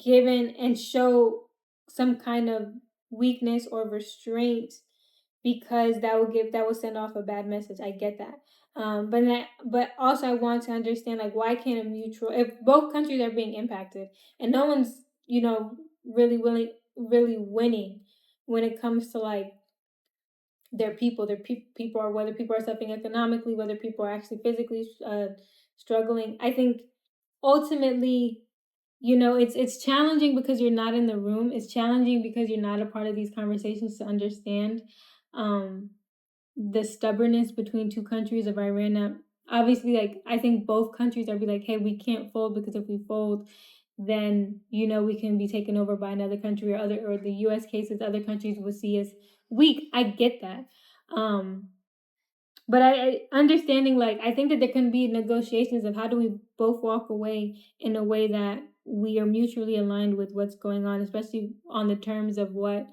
given and show some kind of weakness or restraint, because that will send off a bad message. I get that, but also I want to understand, like, why can't if both countries are being impacted and no one's really winning when it comes to like their people are, whether people are suffering economically, whether people are actually physically struggling. I think ultimately, it's challenging because you're not in the room. It's challenging because you're not a part of these conversations to understand the stubbornness between two countries of Iran. Now, obviously, like, I think both countries are be like, hey, we can't fold, because if we fold, then we can be taken over by another country, or the U.S. cases, other countries will see us weak. I get that. But I understanding, like, I think that there can be negotiations of how do we both walk away in a way that we are mutually aligned with what's going on, especially on the terms of what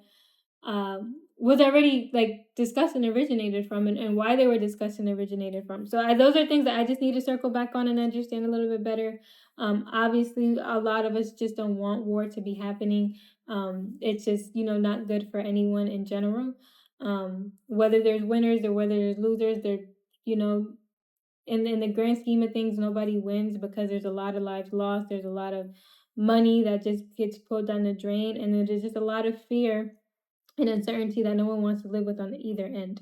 was already like discussed and originated from, and why they were discussed and originated from. So those are things that I just need to circle back on and understand a little bit better. Obviously, a lot of us just don't want war to be happening. It's just, not good for anyone in general. Whether there's winners or whether there's losers, you know, in the grand scheme of things, nobody wins because there's a lot of lives lost. There's a lot of money that just gets pulled down the drain, and then there's just a lot of fear and uncertainty that no one wants to live with on either end.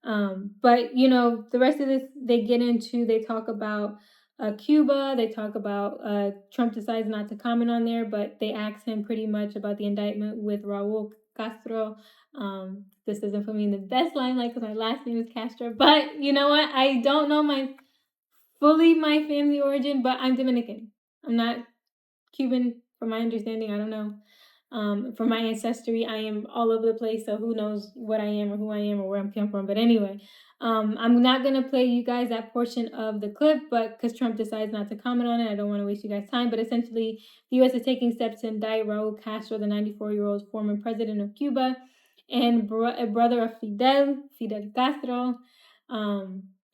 But the rest of this, they talk about Cuba. They talk about Trump decides not to comment on there, but they ask him pretty much about the indictment with Raul Castro. This doesn't put me in the best limelight because my last name is Castro, but you know what? I don't know my family origin, but I'm Dominican. I'm not Cuban, from my understanding. I don't know. From my ancestry, I am all over the place, so who knows what I am or who I am or where I'm come from. But anyway, I'm not going to play you guys that portion of the clip, but because Trump decides not to comment on it, I don't want to waste you guys' time. But essentially, the U.S. is taking steps to indict Raul Castro, the 94-year-old former president of Cuba, and a brother of Fidel Castro.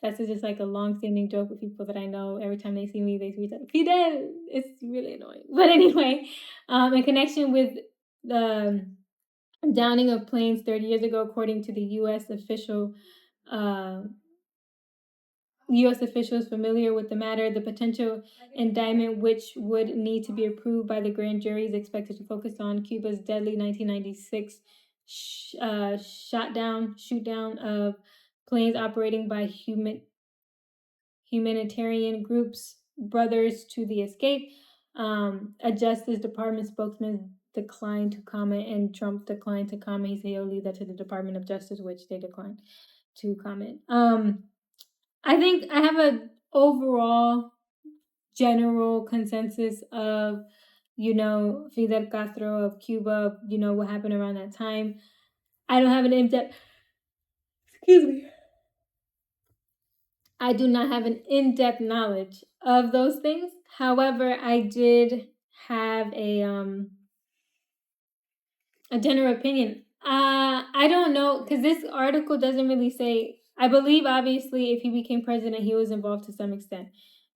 That's just like a long-standing joke with people that I know. Every time they see me, they tweet like, Fidel! It's really annoying. But anyway, in connection with the downing of planes 30 years ago, according to the U.S. officials familiar with the matter, the potential indictment, which would need to be approved by the grand jury, is expected to focus on Cuba's deadly 1996 shoot down of planes operating by humanitarian groups, Brothers to the Escape. A Justice Department spokesman declined to comment, and Trump declined to comment. He said he'll leave that to the Department of Justice, which they declined to comment. I think I have an overall general consensus of, Fidel Castro of Cuba, what happened around that time. I don't have an in-depth, excuse me. I do not have an in-depth knowledge of those things. However, I did have a general opinion. I don't know, because this article doesn't really say. I believe, obviously, if he became president, he was involved to some extent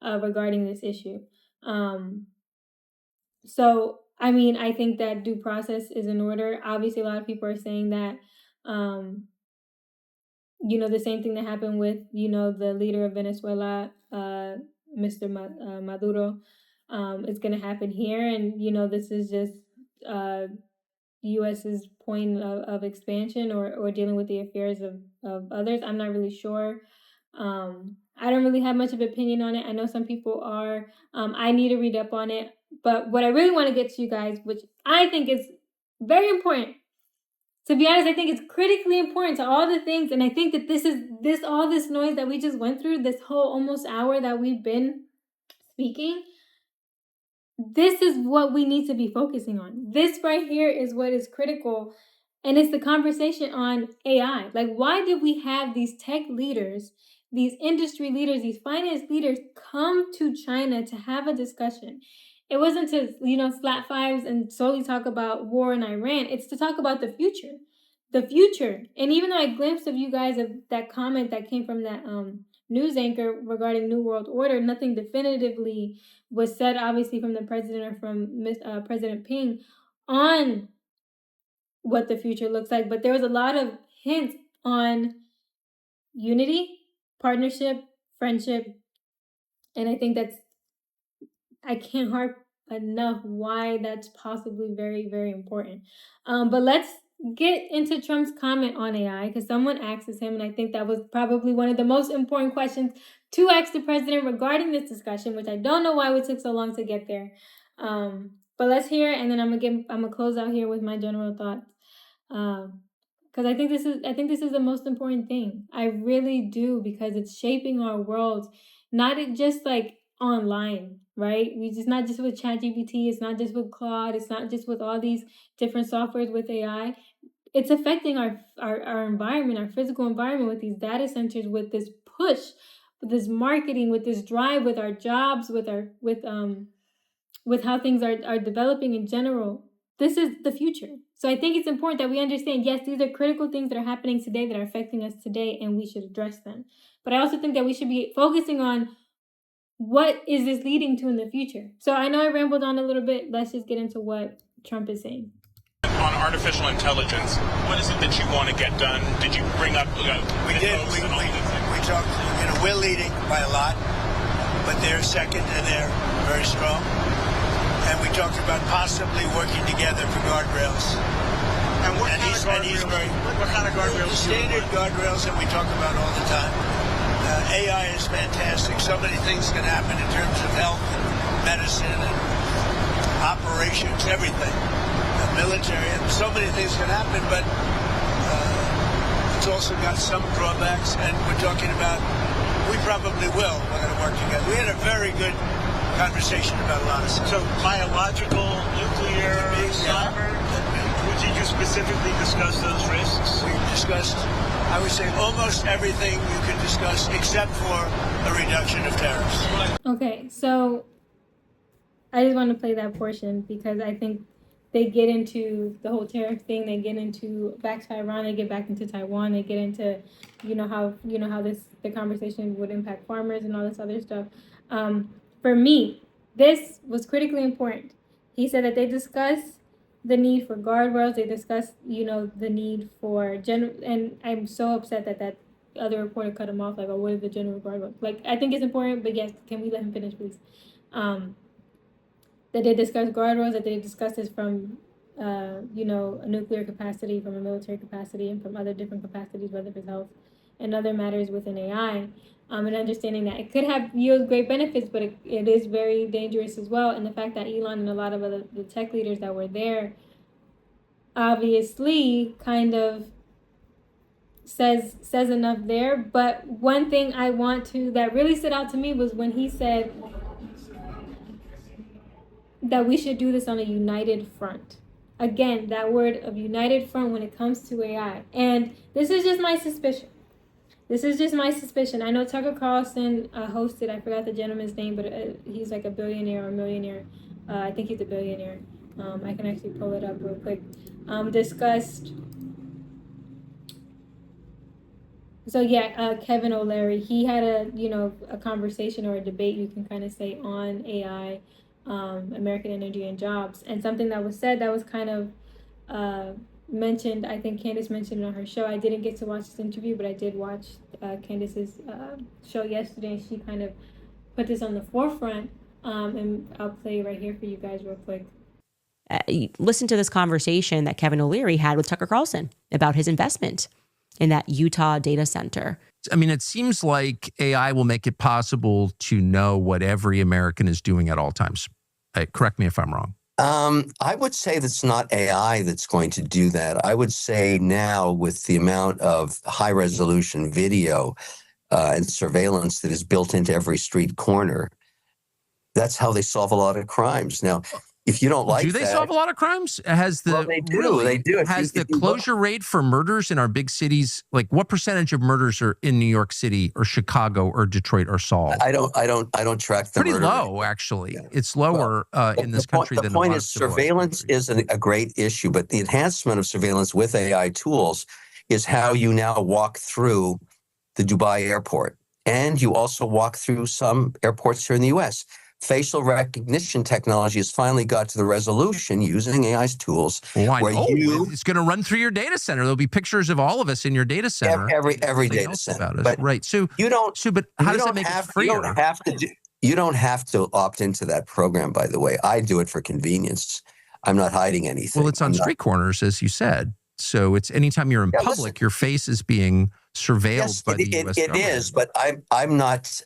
regarding this issue. So, I mean, I think that due process is in order. Obviously, a lot of people are saying that, the same thing that happened with, the leader of Venezuela, Mr. Maduro, is going to happen here. And, this is just U.S.'s point of expansion or dealing with the affairs of others. I'm not really sure. I don't really have much of an opinion on it. I know some people are. I need to read up on it. But what I really want to get to you guys, which I think is very important, to be honest, I think it's critically important to all the things. And I think that all this noise that we just went through, this whole almost hour that we've been speaking, this is what we need to be focusing on. This right here is what is critical. And it's the conversation on AI. Like, why did we have these tech leaders, these industry leaders, these finance leaders come to China to have a discussion? It wasn't to, slap fives and solely talk about war in Iran. It's to talk about the future. The future. And even though I glimpsed of you guys of that comment that came from that news anchor regarding New World Order, nothing definitively was said, obviously, from the president or from President Ping on what the future looks like. But there was a lot of hints on unity, partnership, friendship. And I think I can't harp enough why that's possibly very, very important. But let's get into Trump's comment on AI, because someone asked him, and I think that was probably one of the most important questions to ask the president regarding this discussion, which I don't know why it took so long to get there. But let's hear it, and then I'm gonna close out here with my general thoughts. Because I think this is the most important thing. I really do, because it's shaping our world, not just like online, right? It's not just with ChatGPT, it's not just with Claude, it's not just with all these different softwares with AI. It's affecting our environment, our physical environment, with these data centers, with this push, with this marketing, with this drive, with our jobs, with how things are developing in general. This is the future. So I think it's important that we understand, yes, these are critical things that are happening today that are affecting us today, and we should address them. But I also think that we should be focusing on what is this leading to in the future. So I know I rambled on a little bit. Let's just get into what Trump is saying. On artificial intelligence, what is it that you want to get done? Did you bring up We did. We talked, we're leading by a lot, but they're second and they're very strong. And we talked about possibly working together for guardrails. And what kind of guardrails? Standard guardrails that we talk about all the time. AI is fantastic. So many things can happen in terms of health and medicine and operations, everything. Military, and so many things can happen, but it's also got some drawbacks, and we're talking about, we probably will. We're going to work together. We had a very good conversation about a lot of stuff. So biological, nuclear, cyber, did you specifically discuss those risks? We discussed, I would say, almost everything you could discuss except for a reduction of tariffs. Okay, so I just want to play that portion because I think they get into the whole tariff thing. They get into back to Iran. They get back into Taiwan. They get into, how the conversation would impact farmers and all this other stuff. For me, this was critically important. He said that they discussed the need for guardrails. They discussed, the need for and I'm so upset that other reporter cut him off. Like, oh, what is the general guardrails? Like, I think it's important, but yes, can we let him finish, please? That they discuss guardrails, that they discuss this from, a nuclear capacity, from a military capacity, and from other different capacities, whether it's health and other matters within AI, and understanding that it could yield great benefits, but it is very dangerous as well. And the fact that Elon and a lot of the tech leaders that were there obviously kind of says enough there. But one thing that really stood out to me was when he said that we should do this on a united front. Again, that word of united front when it comes to AI. And this is just my suspicion. I know Tucker Carlson hosted, I forgot the gentleman's name, but he's like a billionaire or a millionaire. I think he's a billionaire. I can actually pull it up real quick. Discussed. So Kevin O'Leary, he had a conversation or a debate, you can kind of say, on AI, American energy and jobs. And something that was said that was kind of mentioned, I think Candace mentioned it on her show. I didn't get to watch this interview, but I did watch Candace's show yesterday, and she kind of put this on the forefront. And I'll play right here for you guys real quick. Listen to this conversation that Kevin O'Leary had with Tucker Carlson about his investment in that Utah data center. I mean, it seems like AI will make it possible to know what every American is doing at all times. Correct me if I'm wrong. I would say that's not AI that's going to do that. I would say now with the amount of high resolution video and surveillance that is built into every street corner, that's how they solve a lot of crimes. Now, if you don't like that... Do they solve a lot of crimes? Well, they do. They do. Has the closure rate for murders in our big cities, like what percentage of murders are in New York City or Chicago or Detroit are solved? I don't track the Pretty murder low, rate. actually. Yeah. It's lower in this country than the point is surveillance is a great issue, but the enhancement of surveillance with AI tools is how you now walk through the Dubai airport. And you also walk through some airports here in the U.S. Facial recognition technology has finally got to the resolution using AI's tools. It's going to run through your data center. There'll be pictures of all of us in your data center. Every data center. But, right. So you don't. But how does that make it freer? You don't have to opt into that program. By the way, I do it for convenience. I'm not hiding anything. Well, it's on street corners, as you said. So it's anytime you're in public, your face is being surveilled by the U.S. government. It is, but I'm not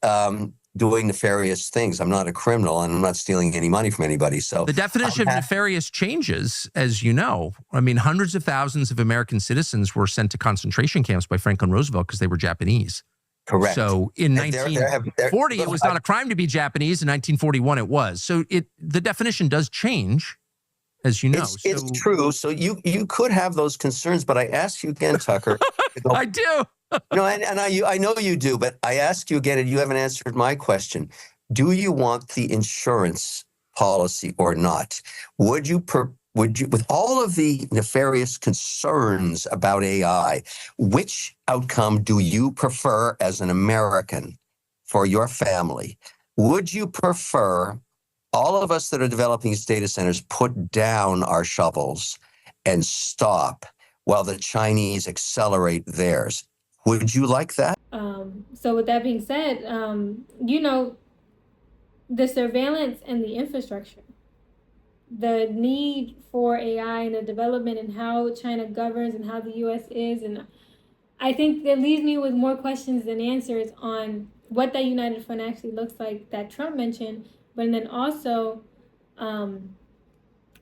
doing nefarious things. I'm not a criminal, and I'm not stealing any money from anybody. So the definition of nefarious changes, as you know. I mean, hundreds of thousands of American citizens were sent to concentration camps by Franklin Roosevelt because they were Japanese. Correct. So in 1940, it was not a crime to be Japanese. In 1941, it was. So the definition does change, as you know. It's true. So you could have those concerns, but I ask you again, Tucker. I do. No, and I know you do, but I ask you again, and you haven't answered my question. Do you want the insurance policy or not? Would you, with all of the nefarious concerns about AI, which outcome do you prefer as an American for your family? Would you prefer all of us that are developing these data centers put down our shovels and stop while the Chinese accelerate theirs? Would you like that? So with that being said, the surveillance and the infrastructure, the need for AI and the development and how China governs and how the U.S. is, and I think that leaves me with more questions than answers on what that united front actually looks like that Trump mentioned, but then also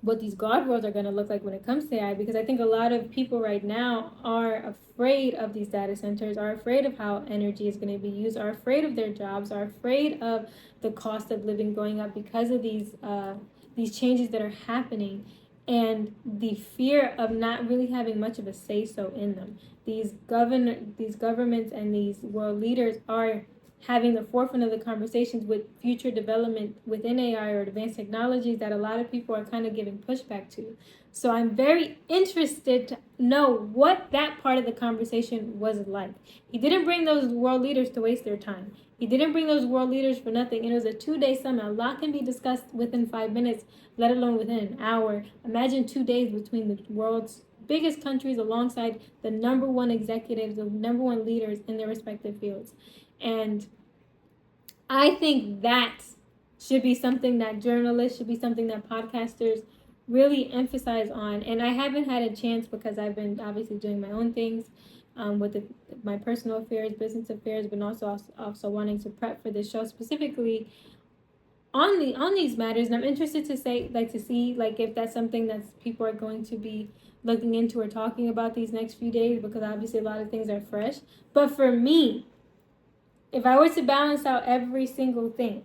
what these guardrails are going to look like when it comes to AI, because I think a lot of people right now are afraid of these data centers, are afraid of how energy is going to be used, are afraid of their jobs, are afraid of the cost of living going up because of these changes that are happening, and the fear of not really having much of a say-so in them. These governments and these world leaders are having the forefront of the conversations with future development within AI or advanced technologies that a lot of people are kind of giving pushback to. So I'm very interested to know what that part of the conversation was like. He didn't bring those world leaders to waste their time. He didn't bring those world leaders for nothing. It was a 2-day summit. A lot can be discussed within 5 minutes, let alone within an hour. Imagine 2 days between the world's biggest countries alongside the number one executives, the number one leaders in their respective fields. And I think that should be something that journalists, should be something that podcasters really emphasize on. And I haven't had a chance because I've been obviously doing my own things with my personal affairs, business affairs, but also wanting to prep for this show specifically on these matters. And I'm interested to see if that's something that people are going to be looking into or talking about these next few days, because obviously a lot of things are fresh. But for me, if I were to balance out every single thing,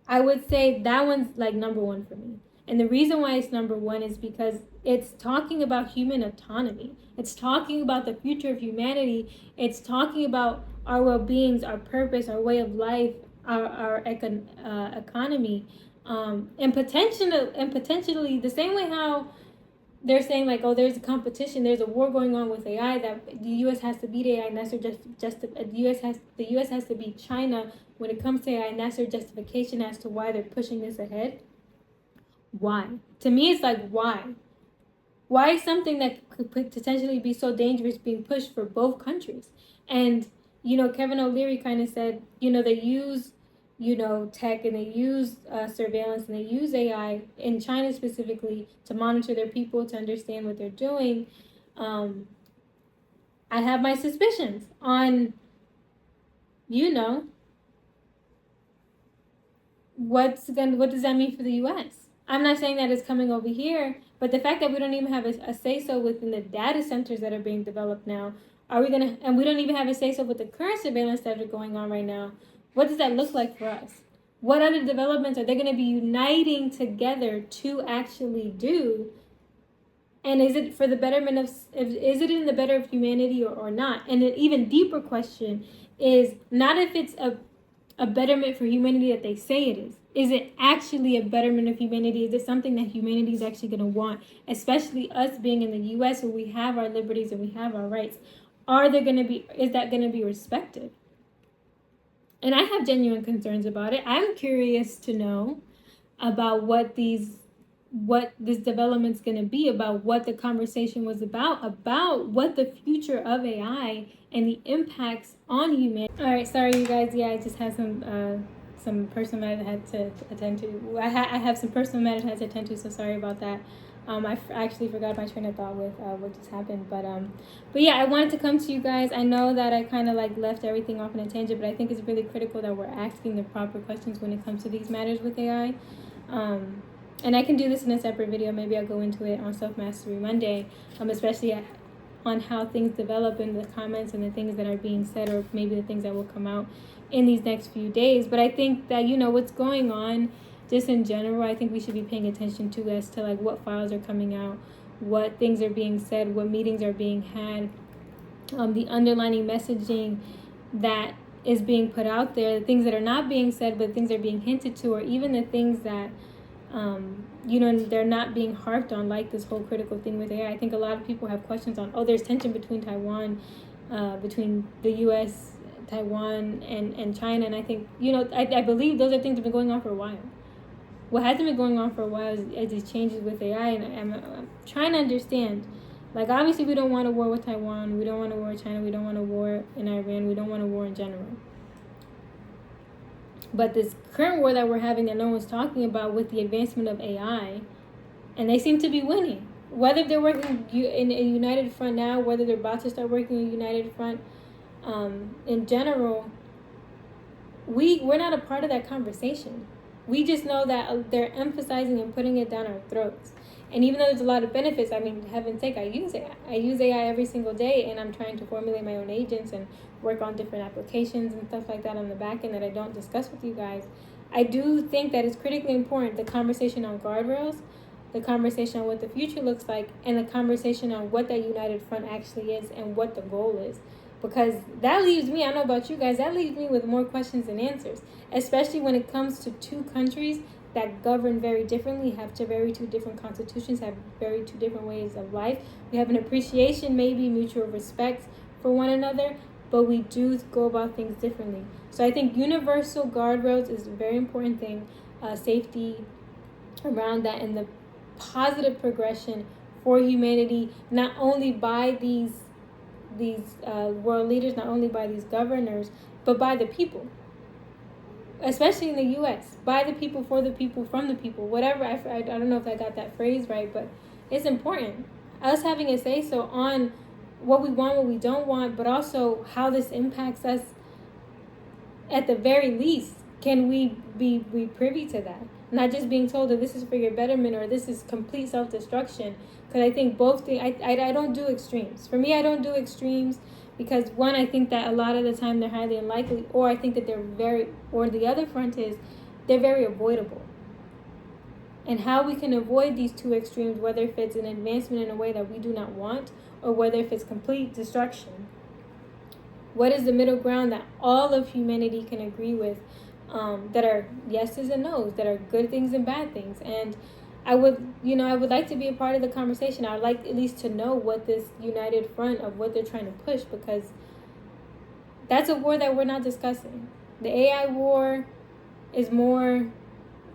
I would say that one's like number one for me. And the reason why it's number one is because it's talking about human autonomy. It's talking about the future of humanity. It's talking about our well-beings, our purpose, our way of life, our economy, and potentially the same way how they're saying like, oh, there's a competition, there's a war going on with AI, that the U.S. has to beat AI, and that's their the U.S. has to beat China when it comes to AI, and that's their justification as to why they're pushing this ahead. Why? To me, it's like, why? Why is something that could potentially be so dangerous being pushed for both countries? And Kevin O'Leary kind of said, they use tech, and they use surveillance, and they use AI in China specifically to monitor their people, to understand what they're doing. I have my suspicions on, what does that mean for the U.S.? I'm not saying that it's coming over here, but the fact that we don't even have a say-so within the data centers that are being developed now, and we don't even have a say-so with the current surveillance that are going on right now. What does that look like for us? What other developments are they going to be uniting together to actually do? And is it for the betterment of, is it in the better of humanity or not? And an even deeper question is not if it's a betterment for humanity that they say it is. Is it actually a betterment of humanity? Is it something that humanity is actually going to want? Especially us being in the U.S. where we have our liberties and we have our rights. Is that going to be respected? And I have genuine concerns about it. I'm curious to know about what this development's going to be, about what the conversation was about what the future of AI and the impacts on humanity. All right, sorry you guys. Yeah, I just had some personal matter I had to attend to. I have some personal matters I had to attend to, so sorry about that. I actually forgot my train of thought with what just happened, but yeah, I wanted to come to you guys. I know that I kind of left everything off in a tangent, but I think it's really critical that we're asking the proper questions when it comes to these matters with AI. And I can do this in a separate video. Maybe I'll go into it on Self Mastery Monday, especially on how things develop in the comments and the things that are being said, or maybe the things that will come out in these next few days. But I think that what's going on. Just in general, I think we should be paying attention to as to what files are coming out, what things are being said, what meetings are being had, the underlining messaging that is being put out there, the things that are not being said, but things that are being hinted to, or even the things that, they're not being harped on, like this whole critical thing with AI. I think a lot of people have questions on, there's tension between Taiwan, between the U.S., Taiwan, and China. And I think, I believe those are things that have been going on for a while. What hasn't been going on for a while is these changes with AI. And I'm trying to understand. Like, obviously, we don't want a war with Taiwan. We don't want a war with China. We don't want a war in Iran. We don't want a war in general. But this current war that we're having that no one's talking about with the advancement of AI, and they seem to be winning. Whether they're working in a united front now, whether they're about to start working in a united front, in general, we're not a part of that conversation. We just know that they're emphasizing and putting it down our throats. And even though there's a lot of benefits, heaven's sake, I use AI. I use AI every single day, and I'm trying to formulate my own agents and work on different applications and stuff like that on the back end that I don't discuss with you guys. I do think that it's critically important, the conversation on guardrails, the conversation on what the future looks like, and the conversation on what that united front actually is and what the goal is. Because that leaves me, I don't know about you guys, that leaves me with more questions than answers, especially when it comes to two countries that govern very differently, have two different constitutions, have two different ways of life. We have an appreciation, maybe mutual respect for one another, but we do go about things differently. So I think universal guardrails is a very important thing, safety around that, and the positive progression for humanity, not only by these world leaders, not only by these governors, but by the people. Especially in the U.S., by the people, for the people, from the people, whatever. I don't know if I got that phrase right, but it's important. Us having a say-so on what we want, what we don't want, but also how this impacts us. At the very least, can we be privy to that? Not just being told that this is for your betterment or this is complete self-destruction. Because I think both things, I don't do extremes. For me, I don't do extremes. Because one, I think that a lot of the time they're highly unlikely, or I think that the other front is, they're very avoidable. And how we can avoid these two extremes, whether if it's an advancement in a way that we do not want, or whether if it's complete destruction. What is the middle ground that all of humanity can agree with, that are yeses and nos, that are good things and bad things? And I would like to be a part of the conversation. I would like at least to know what this united front of what they're trying to push, because that's a war that we're not discussing. The AI war is more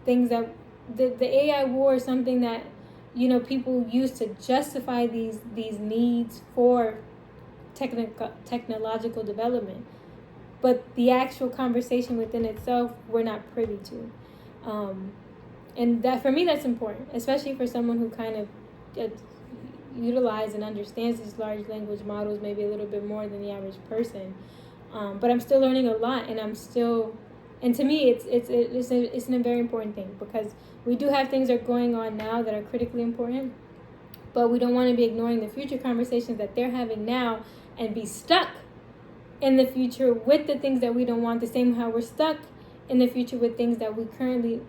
things that the AI war is something that people use to justify these needs for technological development, but the actual conversation within itself we're not privy to. And that, for me, that's important, especially for someone who kind of utilizes and understands these large language models maybe a little bit more than the average person. But I'm still learning a lot, and to me, it's a very important thing, because we do have things that are going on now that are critically important, but we don't want to be ignoring the future conversations that they're having now and be stuck in the future with the things that we don't want, the same how we're stuck in the future with things that we currently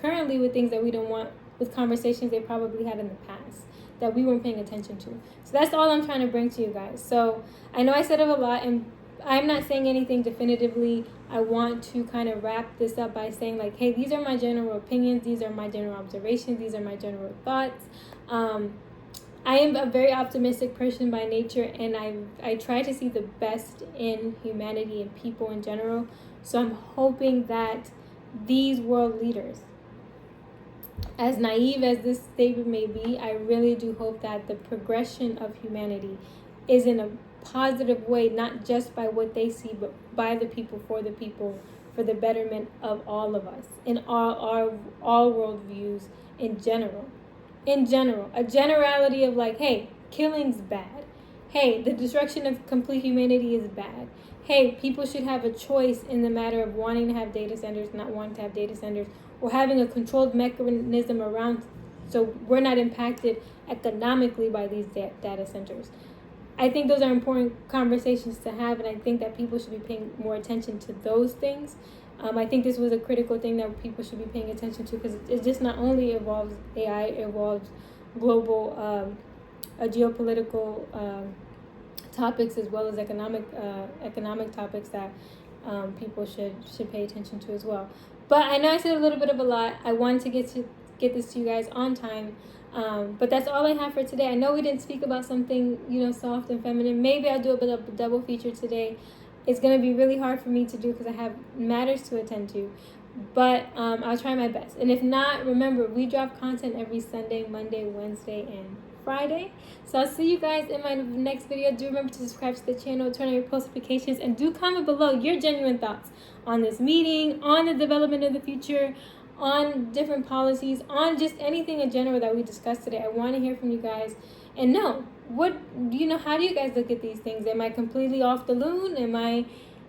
with things that we don't want, with conversations they probably had in the past that we weren't paying attention to. So that's all I'm trying to bring to you guys. So I know I said a lot, and I'm not saying anything definitively. I want to kind of wrap this up by saying, like, hey, these are my general opinions, these are my general observations, these are my general thoughts. I am a very optimistic person by nature, and I try to see the best in humanity and people in general. So I'm hoping that these world leaders, as naive as this statement may be, I really do hope that the progression of humanity is in a positive way, not just by what they see, but by the people, for the betterment of all of us, in all worldviews in general. A generality of, like, hey, killing's bad. Hey, the destruction of complete humanity is bad. Hey, people should have a choice in the matter of wanting to have data centers, not wanting to have data centers, or having a controlled mechanism around so we're not impacted economically by these data centers. I think those are important conversations to have, and I think that people should be paying more attention to those things. I think this was a critical thing that people should be paying attention to, because it just not only involves AI, it involves global, geopolitical topics as well as economic topics that people should pay attention to as well. But I know I said a little bit of a lot. I wanted to get this to you guys on time. But that's all I have for today. I know we didn't speak about something, soft and feminine. Maybe I'll do a bit of a double feature today. It's going to be really hard for me to do because I have matters to attend to. But I'll try my best. And if not, remember, we drop content every Sunday, Monday, Wednesday, and Friday. So I'll see you guys in my next video. Do remember to subscribe to the channel, turn on your post notifications, and do comment below your genuine thoughts on this meeting, on the development of the future, on different policies, on just anything in general that we discussed today. I want to hear from you guys and know how do you guys look at these things? Am I completely off the loon? Am I,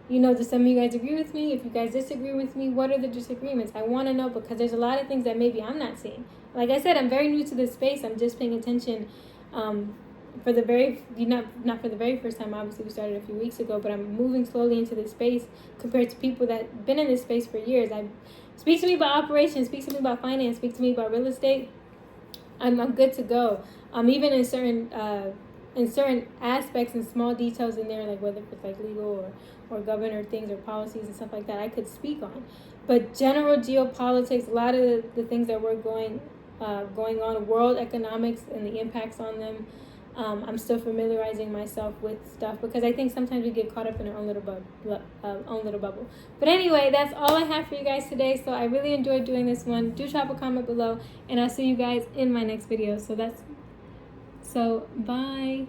do some of you guys agree with me? If you guys disagree with me, what are the disagreements? I want to know because there's a lot of things that maybe I'm not seeing. Like I said, I'm very new to this space. I'm just paying attention for the very, not for the very first time. Obviously, we started a few weeks ago, but I'm moving slowly into this space compared to people that have been in this space for years. Speak to me about operations, speak to me about finance, speak to me about real estate. I'm good to go. Even in certain aspects and small details in there, like whether it's like legal or governor things or policies and stuff like that, I could speak on. But general geopolitics, a lot of the things that we're going on, world economics and the impacts on them, I'm still familiarizing myself with stuff because I think sometimes we get caught up in our own little bubble. But anyway, that's all I have for you guys today. So I really enjoyed doing this one. Do drop a comment below, and I'll see you guys in my next video. So bye.